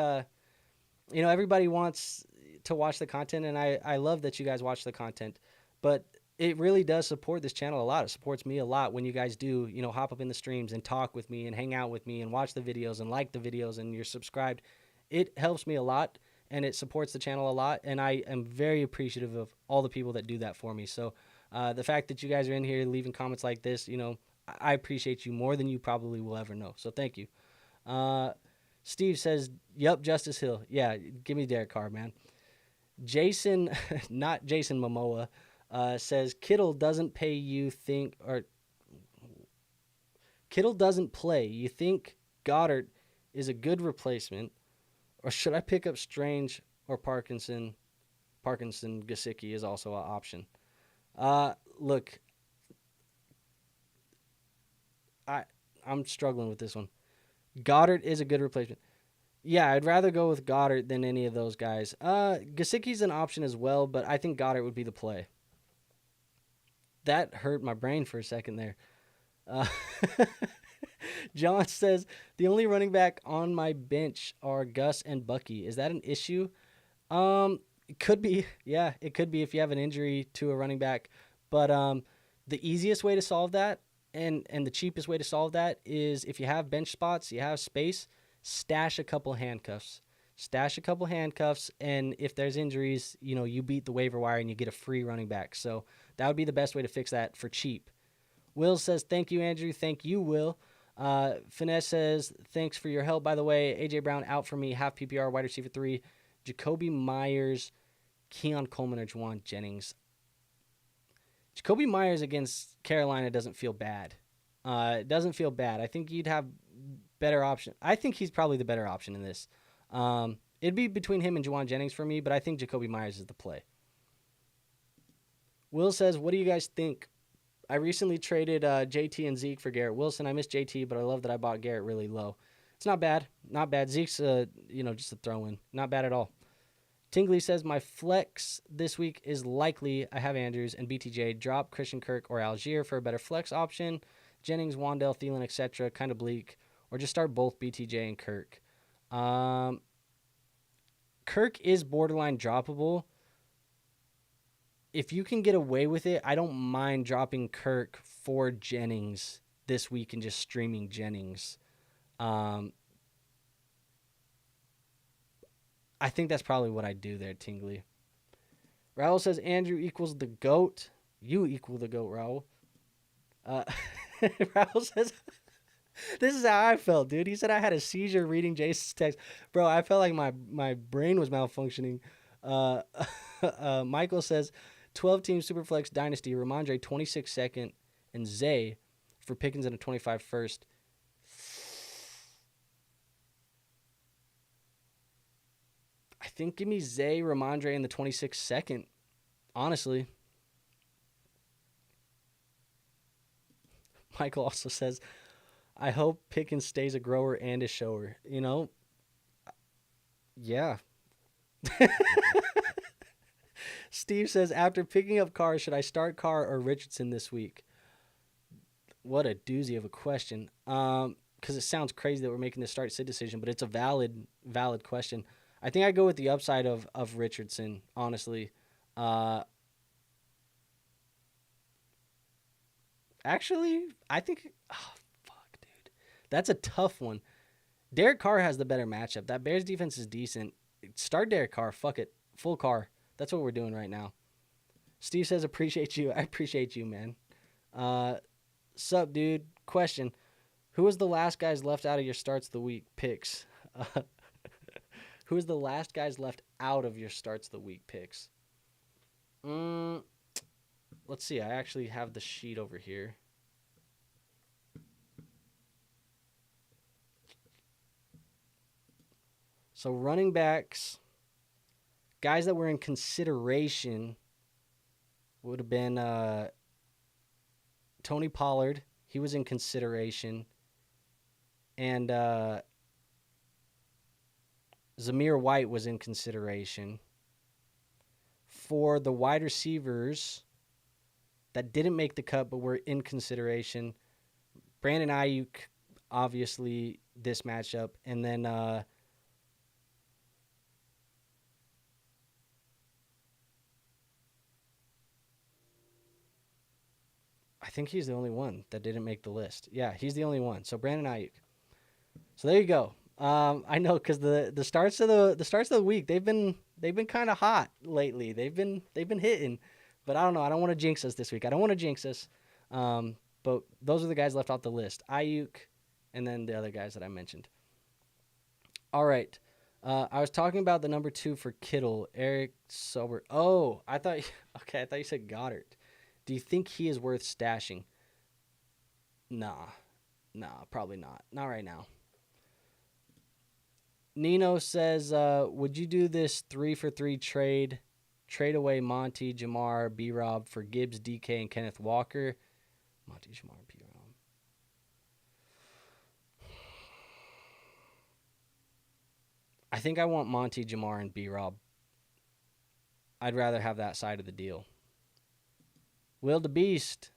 everybody wants to watch the content, and I love that you guys watch the content, but it really does support this channel a lot. It supports me a lot when you guys do, hop up in the streams and talk with me and hang out with me and watch the videos and like the videos and you're subscribed. It helps me a lot and it supports the channel a lot, and I am very appreciative of all the people that do that for me. So the fact that you guys are in here leaving comments like this, I appreciate you more than you probably will ever know. So thank you. Steve says, "Yup, Justice Hill. Yeah, give me Derek Carr, man." Jason, not Jason Momoa, says Kittle doesn't pay. Kittle doesn't play. You think Goddard is a good replacement, or should I pick up Strange or Parkinson? Gesicki is also an option. Look, I'm struggling with this one. Goddard is a good replacement. Yeah, I'd rather go with Goddard than any of those guys. Gesicki's an option as well, but I think Goddard would be the play. That hurt my brain for a second there. John says, the only running back on my bench are Gus and Bucky. Is that an issue? It could be. Yeah, it could be if you have an injury to a running back. But the easiest way to solve that and the cheapest way to solve that is if you have bench spots, you have space, stash a couple handcuffs. And if there's injuries, you beat the waiver wire and you get a free running back. So that would be the best way to fix that for cheap. Will says, thank you, Andrew. Thank you, Will. Finesse says, thanks for your help, by the way. A.J. Brown out for me, half PPR, wide receiver 3. Jacoby Myers, Keon Coleman, or Juwan Jennings. Jacoby Myers against Carolina doesn't feel bad. It doesn't feel bad. I think you'd have better option. I think he's probably the better option in this. It'd be between him and Juwan Jennings for me, but I think Jacoby Myers is the play. Will says, what do you guys think? I recently traded JT and Zeke for Garrett Wilson. I missed JT, but I love that I bought Garrett really low. It's not bad. Not bad. Zeke's, just a throw-in. Not bad at all. Tingley says, my flex this week is likely I have Andrews and BTJ. Drop Christian Kirk or Algier for a better flex option. Jennings, Wandell, Thielen, etc. Kind of bleak. Or just start both BTJ and Kirk. Kirk is borderline droppable. If you can get away with it, I don't mind dropping Kirk for Jennings this week and just streaming Jennings. I think that's probably what I do there, Tingley. Raul says Andrew equals the GOAT. You equal the GOAT, Raul. Raul says, this is how I felt, dude. He said I had a seizure reading Jason's text. Bro, I felt like my brain was malfunctioning. Michael says, 12-team Superflex Dynasty, Ramondre 26 second, and Zay for Pickens and a 25 first. I think give me Zay, Ramondre, and the 26 second, honestly. Michael also says, I hope Pickens stays a grower and a shower. Yeah. Steve says, after picking up Carr, should I start Carr or Richardson this week? What a doozy of a question. Because it sounds crazy that we're making this start-sit decision, but it's a valid question. I think I go with the upside of Richardson, honestly. Actually, I think... Oh, fuck, dude. That's a tough one. Derek Carr has the better matchup. That Bears defense is decent. Start Derek Carr. Fuck it. Full Carr. That's what we're doing right now. Steve says, appreciate you. I appreciate you, man. Sup, dude? Question. Who was the last guys left out of your starts of the week picks? Who is the last guys left out of your starts of the week picks? Let's see. I actually have the sheet over here. So running backs, guys that were in consideration would have been Tony Pollard. He was in consideration. And Zamir White was in consideration. for the wide receivers that didn't make the cut but were in consideration, Brandon Ayuk, obviously, this matchup. And then I think he's the only one that didn't make the list. Yeah, he's the only one. So Brandon Ayuk. So there you go. I know because the starts of the week they've been kind of hot lately. They've been hitting, but I don't know. I don't want to jinx us this week. I don't want to jinx us. But those are the guys left off the list. Ayuk, and then the other guys that I mentioned. All right. I was talking about the number 2 for Kittle, Eric Sober. Oh, I thought you said Goddard. Do you think he is worth stashing? Nah, probably not. Not right now. Nino says, would you do this 3-for-3 trade? Trade away Monty, Jamar, B-Rob for Gibbs, DK, and Kenneth Walker. Monty, Jamar, B-Rob. I think I want Monty, Jamar, and B-Rob. I'd rather have that side of the deal. Will the Beast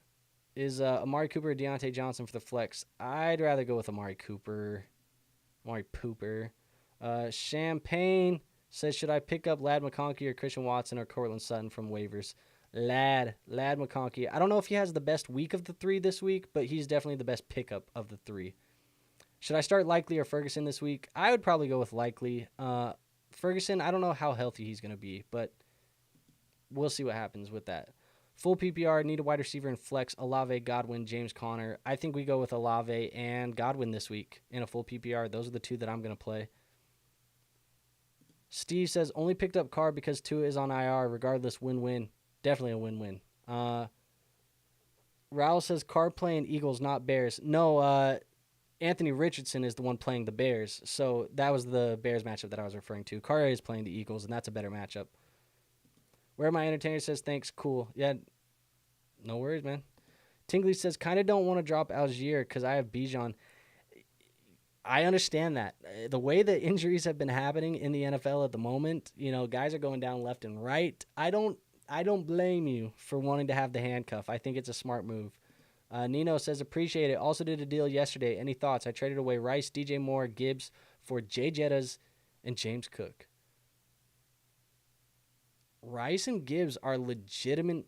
is Amari Cooper or Deontay Johnson for the flex. I'd rather go with Amari Cooper. Amari Pooper. Champagne says, should I pick up Lad McConkey or Christian Watson or Cortland Sutton from waivers? Lad McConkey. I don't know if he has the best week of the 3 this week, but he's definitely the best pickup of the 3. Should I start Likely or Ferguson this week? I would probably go with Likely. Ferguson, I don't know how healthy he's going to be, but we'll see what happens with that. Full PPR, need a wide receiver in flex, Olave, Godwin, James Conner. I think we go with Olave and Godwin this week in a full PPR. Those are the 2 that I'm going to play. Steve says, only picked up Carr because Tua is on IR. Regardless, win-win. Definitely a win-win. Raul says, Carr playing Eagles, not Bears. No, Anthony Richardson is the one playing the Bears. So that was the Bears matchup that I was referring to. Carr is playing the Eagles, and that's a better matchup. Where my entertainer says, thanks, cool. Yeah, no worries, man. Tingley says, kind of don't want to drop Algier because I have Bijan. I understand that. The way that injuries have been happening in the NFL at the moment, guys are going down left and right. I don't blame you for wanting to have the handcuff. I think it's a smart move. Nino says, appreciate it. Also did a deal yesterday. Any thoughts? I traded away Rice, DJ Moore, Gibbs for Jay Jettas and James Cook. Rice and Gibbs are legitimate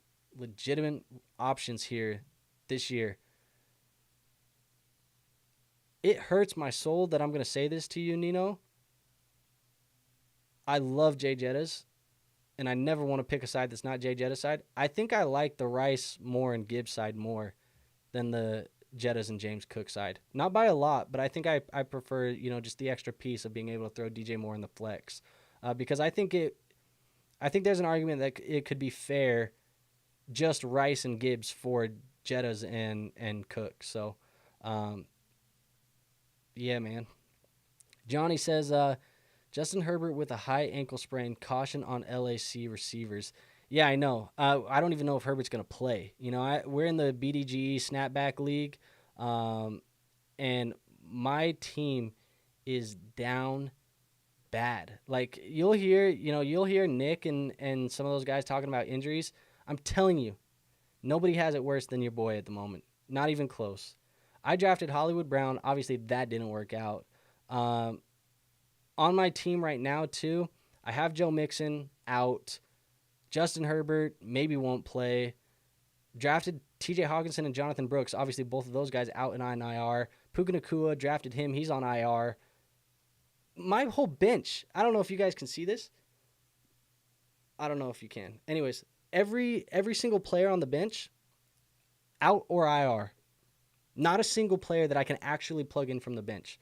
options here this year. It hurts my soul that I'm going to say this to you, Nino. I love Jay Jettas, and I never want to pick a side that's not Jay Jettas' side. I think I like the Rice, Moore, and Gibbs side more than the Jettas and James Cook side. Not by a lot, but I think I prefer, just the extra piece of being able to throw DJ Moore in the flex. Because I think there's an argument that it could be fair just Rice and Gibbs for Jettas and Cook. So, yeah, man. Johnny says, Justin Herbert with a high ankle sprain, caution on LAC receivers. Yeah, I know. I don't even know if Herbert's going to play. We're in the BDGE snapback league, and my team is down bad. Like, you'll hear Nick and some of those guys talking about injuries. I'm telling you, nobody has it worse than your boy at the moment. Not even close. I drafted Hollywood Brown. Obviously, that didn't work out. On my team right now, too, I have Joe Mixon out. Justin Herbert maybe won't play. Drafted TJ Hawkinson and Jonathan Brooks. Obviously, both of those guys out and on IR. Puka Nacua, drafted him. He's on IR. My whole bench, I don't know if you guys can see this. I don't know if you can. Anyways, every single player on the bench, out or IR. Not a single player that I can actually plug in from the bench.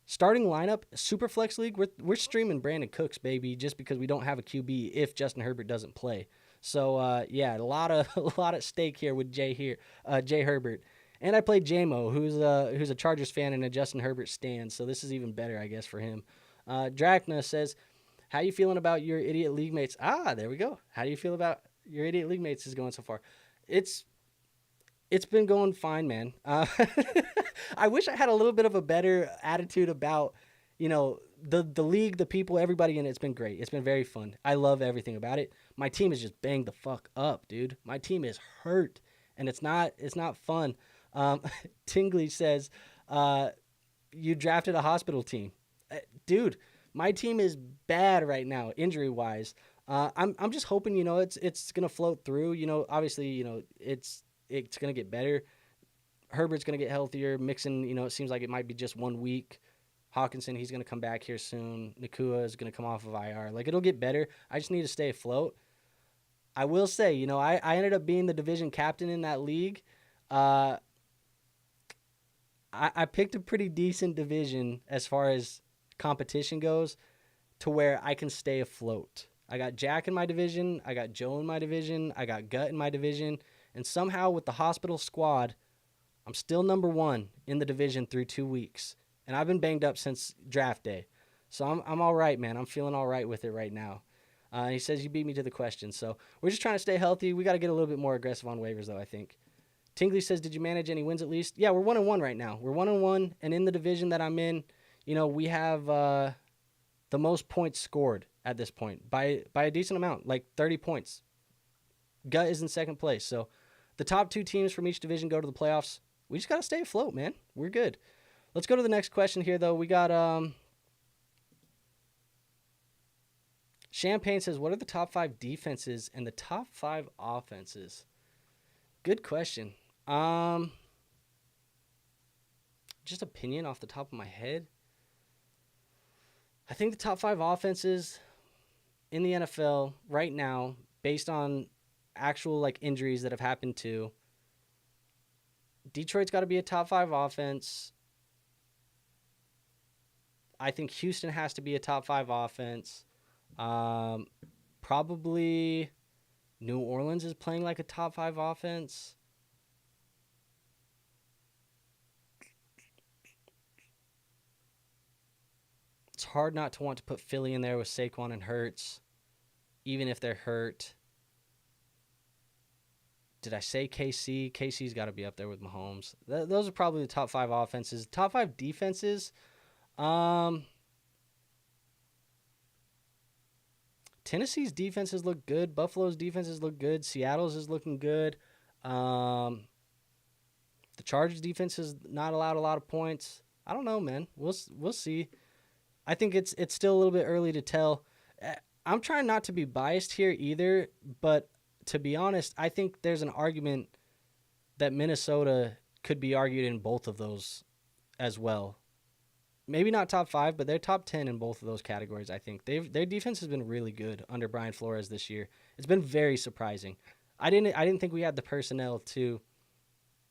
Starting lineup, Superflex League, we're streaming Brandon Cooks, baby, just because we don't have a QB if Justin Herbert doesn't play. So, yeah, a lot at stake here with Jay Herbert. And I played JMO, who's a Chargers fan and a Justin Herbert stan, so this is even better, I guess, for him. Drachna says, how you feeling about your idiot league mates? There we go. How do you feel about your idiot league mates is going so far? It's been going fine, man. I wish I had a little bit of a better attitude about, the league, the people, everybody in it's been great. It's been very fun. I love everything about it. My team is just banged the fuck up, dude. My team is hurt, and it's not fun. Um, Tingley says, you drafted a hospital team, dude. My team is bad right now, injury wise. I'm just hoping, it's gonna float through. Obviously, it's gonna get better. Herbert's gonna get healthier. Mixon, it seems like it might be just 1 week. Hawkinson, he's going to come back here soon. Nakua is going to come off of IR. Like, it'll get better. I just need to stay afloat. I will say, I ended up being the division captain in that league. I picked a pretty decent division as far as competition goes to where I can stay afloat. I got Jack in my division. I got Joe in my division. I got Gut in my division. And somehow with the hospital squad, I'm still number 1 in the division through 2 weeks. And I've been banged up since draft day. So I'm all right, man. I'm feeling all right with it right now. He says you beat me to the question. So we're just trying to stay healthy. We got to get a little bit more aggressive on waivers, though, I think. Tingley says, did you manage any wins at least? Yeah, we're 1-1 right now. We're 1-1, and in the division that I'm in, we have the most points scored at this point by a decent amount, like 30 points. Gut is in second place. So the top 2 teams from each division go to the playoffs. We just got to stay afloat, man. We're good. Let's go to the next question here, though. We got Champagne says, what are the top 5 defenses and the top 5 offenses? Good question. Just opinion off the top of my head. I think the top 5 offenses in the NFL right now, based on actual injuries that have happened to, Detroit's got to be a top 5 offense. I think Houston has to be a top 5 offense. Probably New Orleans is playing like a top 5 offense. It's hard not to want to put Philly in there with Saquon and Hurts, even if they're hurt. Did I say KC? KC's got to be up there with Mahomes. Those are probably the top 5 offenses. Top 5 defenses. Tennessee's defenses look good. Buffalo's defenses look good. Seattle's is looking good. The Chargers defense has not allowed a lot of points. I don't know, man. We'll see. I think it's still a little bit early to tell. I'm trying not to be biased here either, but to be honest, I think there's an argument that Minnesota could be argued in both of those as well. Maybe not top 5, but they're top 10 in both of those categories, I think. Their defense has been really good under Brian Flores this year. It's been very surprising. I didn't think we had the personnel to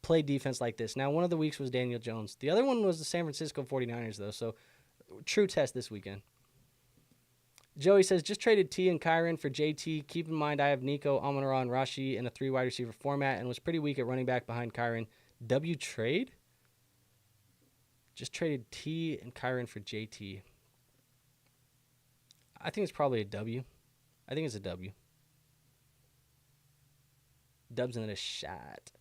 play defense like this. Now, one of the weeks was Daniel Jones. The other one was the San Francisco 49ers, though, so true test this weekend. Joey says, just traded T and Kyron for JT. Keep in mind I have Nico, Amon-Ra, and Rashi in a 3 wide receiver format and was pretty weak at running back behind Kyron. W trade? Just traded T and Kyron for JT. I think it's probably a W. I think it's a W. Dubs in a shot.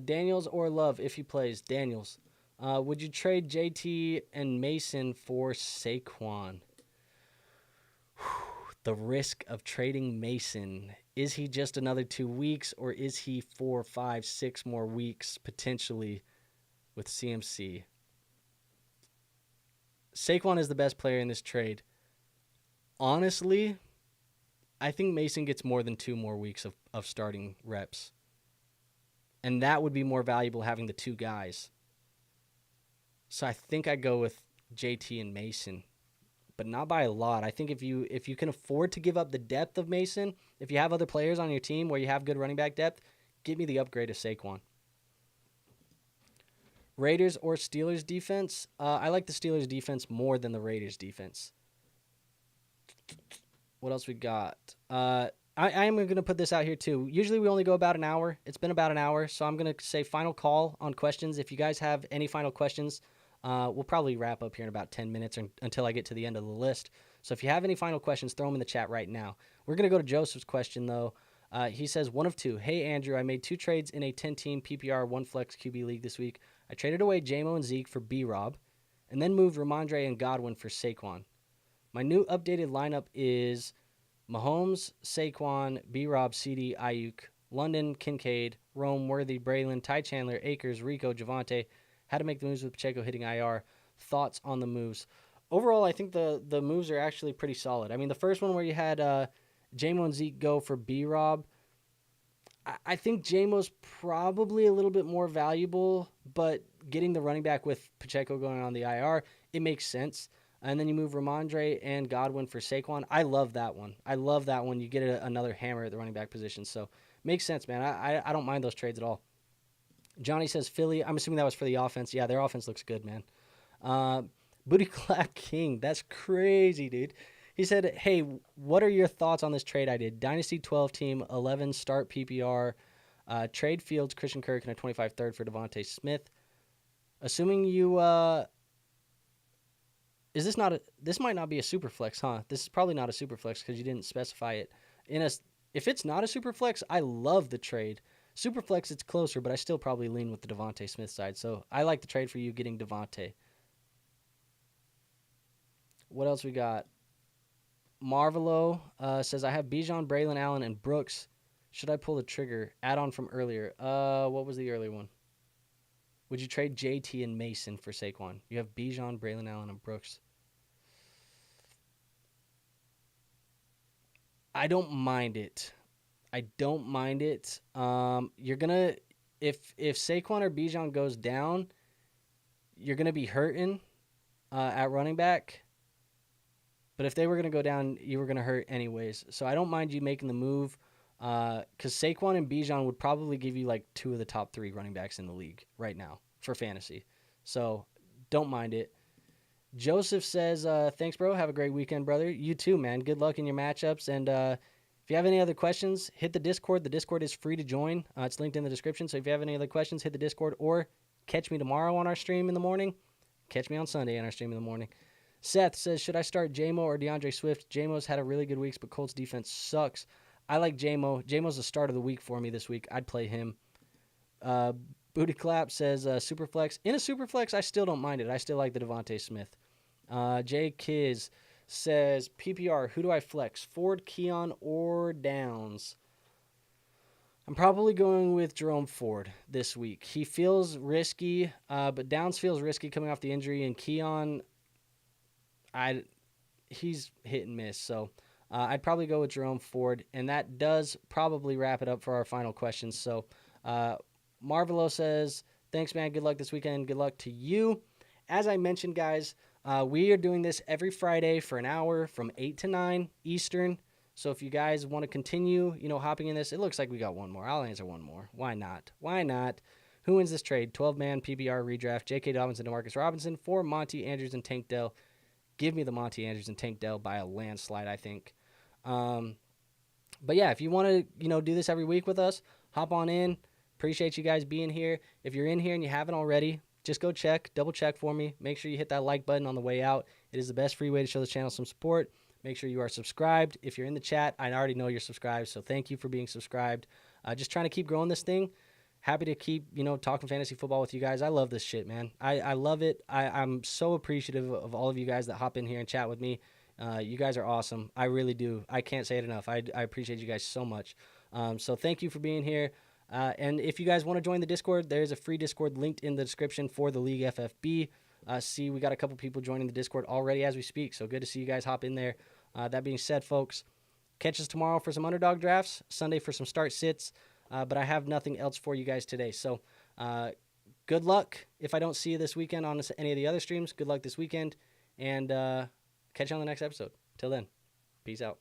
Daniels or Love if he plays. Daniels. Would you trade JT and Mason for Saquon? The risk of trading Mason. Is he just another 2 weeks, or is he 4, 5, 6 more weeks potentially with CMC? Saquon is the best player in this trade. Honestly, I think Mason gets more than 2 more weeks of starting reps. And that would be more valuable having the 2 guys. So I think I'd go with JT and Mason, but not by a lot. I think if you can afford to give up the depth of Mason, if you have other players on your team where you have good running back depth, give me the upgrade of Saquon. Raiders or Steelers defense? I like the Steelers defense more than the Raiders defense. What else we got? I am going to put this out here too. Usually we only go about an hour. It's been about an hour, so I'm going to say final call on questions. If you guys have any final questions, we'll probably wrap up here in about 10 minutes until I get to the end of the list. So if you have any final questions, throw them in the chat right now. We're going to go to Joseph's question, though. He says, 1 of 2. Hey, Andrew, I made 2 trades in a 10-team PPR 1 flex QB league this week. I traded away J-Mo and Zeke for B-Rob and then moved Ramondre and Godwin for Saquon. My new updated lineup is Mahomes, Saquon, B-Rob, CD, Ayuk, London, Kincaid, Rome, Worthy, Braylon, Ty Chandler, Akers, Rico, Javante. How to make the moves with Pacheco hitting IR. Thoughts on the moves? Overall, I think the moves are actually pretty solid. I mean, the first one where you had J-Mo and Zeke go for B-Rob, I think J-Mo's probably a little bit more valuable, but getting the running back with Pacheco going on the IR, it makes sense. And then you move Ramondre and Godwin for Saquon. I love that one. You get another hammer at the running back position. So makes sense, man. I don't mind those trades at all. Johnny says Philly. I'm assuming that was for the offense. Yeah, their offense looks good, man. Booty Clap King. That's crazy, dude. He said, hey, what are your thoughts on this trade I did? Dynasty 12 team, 11 start PPR, trade Fields, Christian Kirk, and a 25 third for Devontae Smith. Assuming you, this might not be a super flex, huh? This is probably not a super flex because you didn't specify it. If it's not a super flex, I love the trade. Super flex, it's closer, but I still probably lean with the Devontae Smith side. So I like the trade for you getting Devontae. What else we got? Marvelo says, I have Bijan, Braylon Allen, and Brooks. Should I pull the trigger? Add-on from earlier. What was the earlier one? Would you trade JT and Mason for Saquon? You have Bijan, Braylon Allen, and Brooks. I don't mind it. You're gonna if Saquon or Bijan goes down, you're gonna be hurting at running back. But if they were gonna go down, you were gonna hurt anyways. So I don't mind you making the move. Because Saquon and Bijan would probably give you like 2 of the top 3 running backs in the league right now for fantasy. So don't mind it. Joseph says, thanks, bro. Have a great weekend, brother. You too, man. Good luck in your matchups. And if you have any other questions, hit the Discord. The Discord is free to join. It's linked in the description. So if you have any other questions, hit the Discord or catch me tomorrow on our stream in the morning. Catch me on Sunday on our stream in the morning. Seth says, should I start J-Mo or DeAndre Swift? J-Mo's had a really good week, but Colts defense sucks. I like J-Mo. J-Mo's the start of the week for me this week. I'd play him. Booty Clap says, Superflex. In a Superflex, I still don't mind it. I still like the Devontae Smith. Jay Kiz says, PPR, who do I flex? Ford, Keon, or Downs? I'm probably going with Jerome Ford this week. He feels risky, but Downs feels risky coming off the injury, and Keon, he's hit and miss. So I'd probably go with Jerome Ford, and that does probably wrap it up for our final questions. So Marvelo says, thanks, man. Good luck this weekend. Good luck to you. As I mentioned, guys, we are doing this every Friday for an hour from 8 to 9 Eastern. So if you guys want to continue, hopping in this, it looks like we got one more. I'll answer one more. Why not? Who wins this trade? 12-man PPR redraft. J.K. Dobbins and DeMarcus Robinson for Monty Andrews and Tank Dell. Give me the Monty Andrews and Tank Dell by a landslide, I think. But yeah, if you want to, do this every week with us, hop on in. Appreciate you guys being here. If you're in here and you haven't already, just go double check for me. Make sure you hit that like button on the way out. It is the best free way to show the channel some support. Make sure you are subscribed. If you're in the chat, I already know you're subscribed, so thank you for being subscribed. Just trying to keep growing this thing. Happy to keep, talking fantasy football with you guys. I love this shit, man. I love it. I'm so appreciative of all of you guys that hop in here and chat with me. You guys are awesome. I really do. I can't say it enough. I appreciate you guys so much. So thank you for being here. And if you guys want to join the Discord, there's a free Discord linked in the description for the League FFB. See, we got a couple people joining the Discord already as we speak, so good to see you guys hop in there. That being said, folks, catch us tomorrow for some underdog drafts, Sunday for some start sits, but I have nothing else for you guys today. So good luck. If I don't see you this weekend on any of the other streams, good luck this weekend, and catch you on the next episode. Till then, peace out.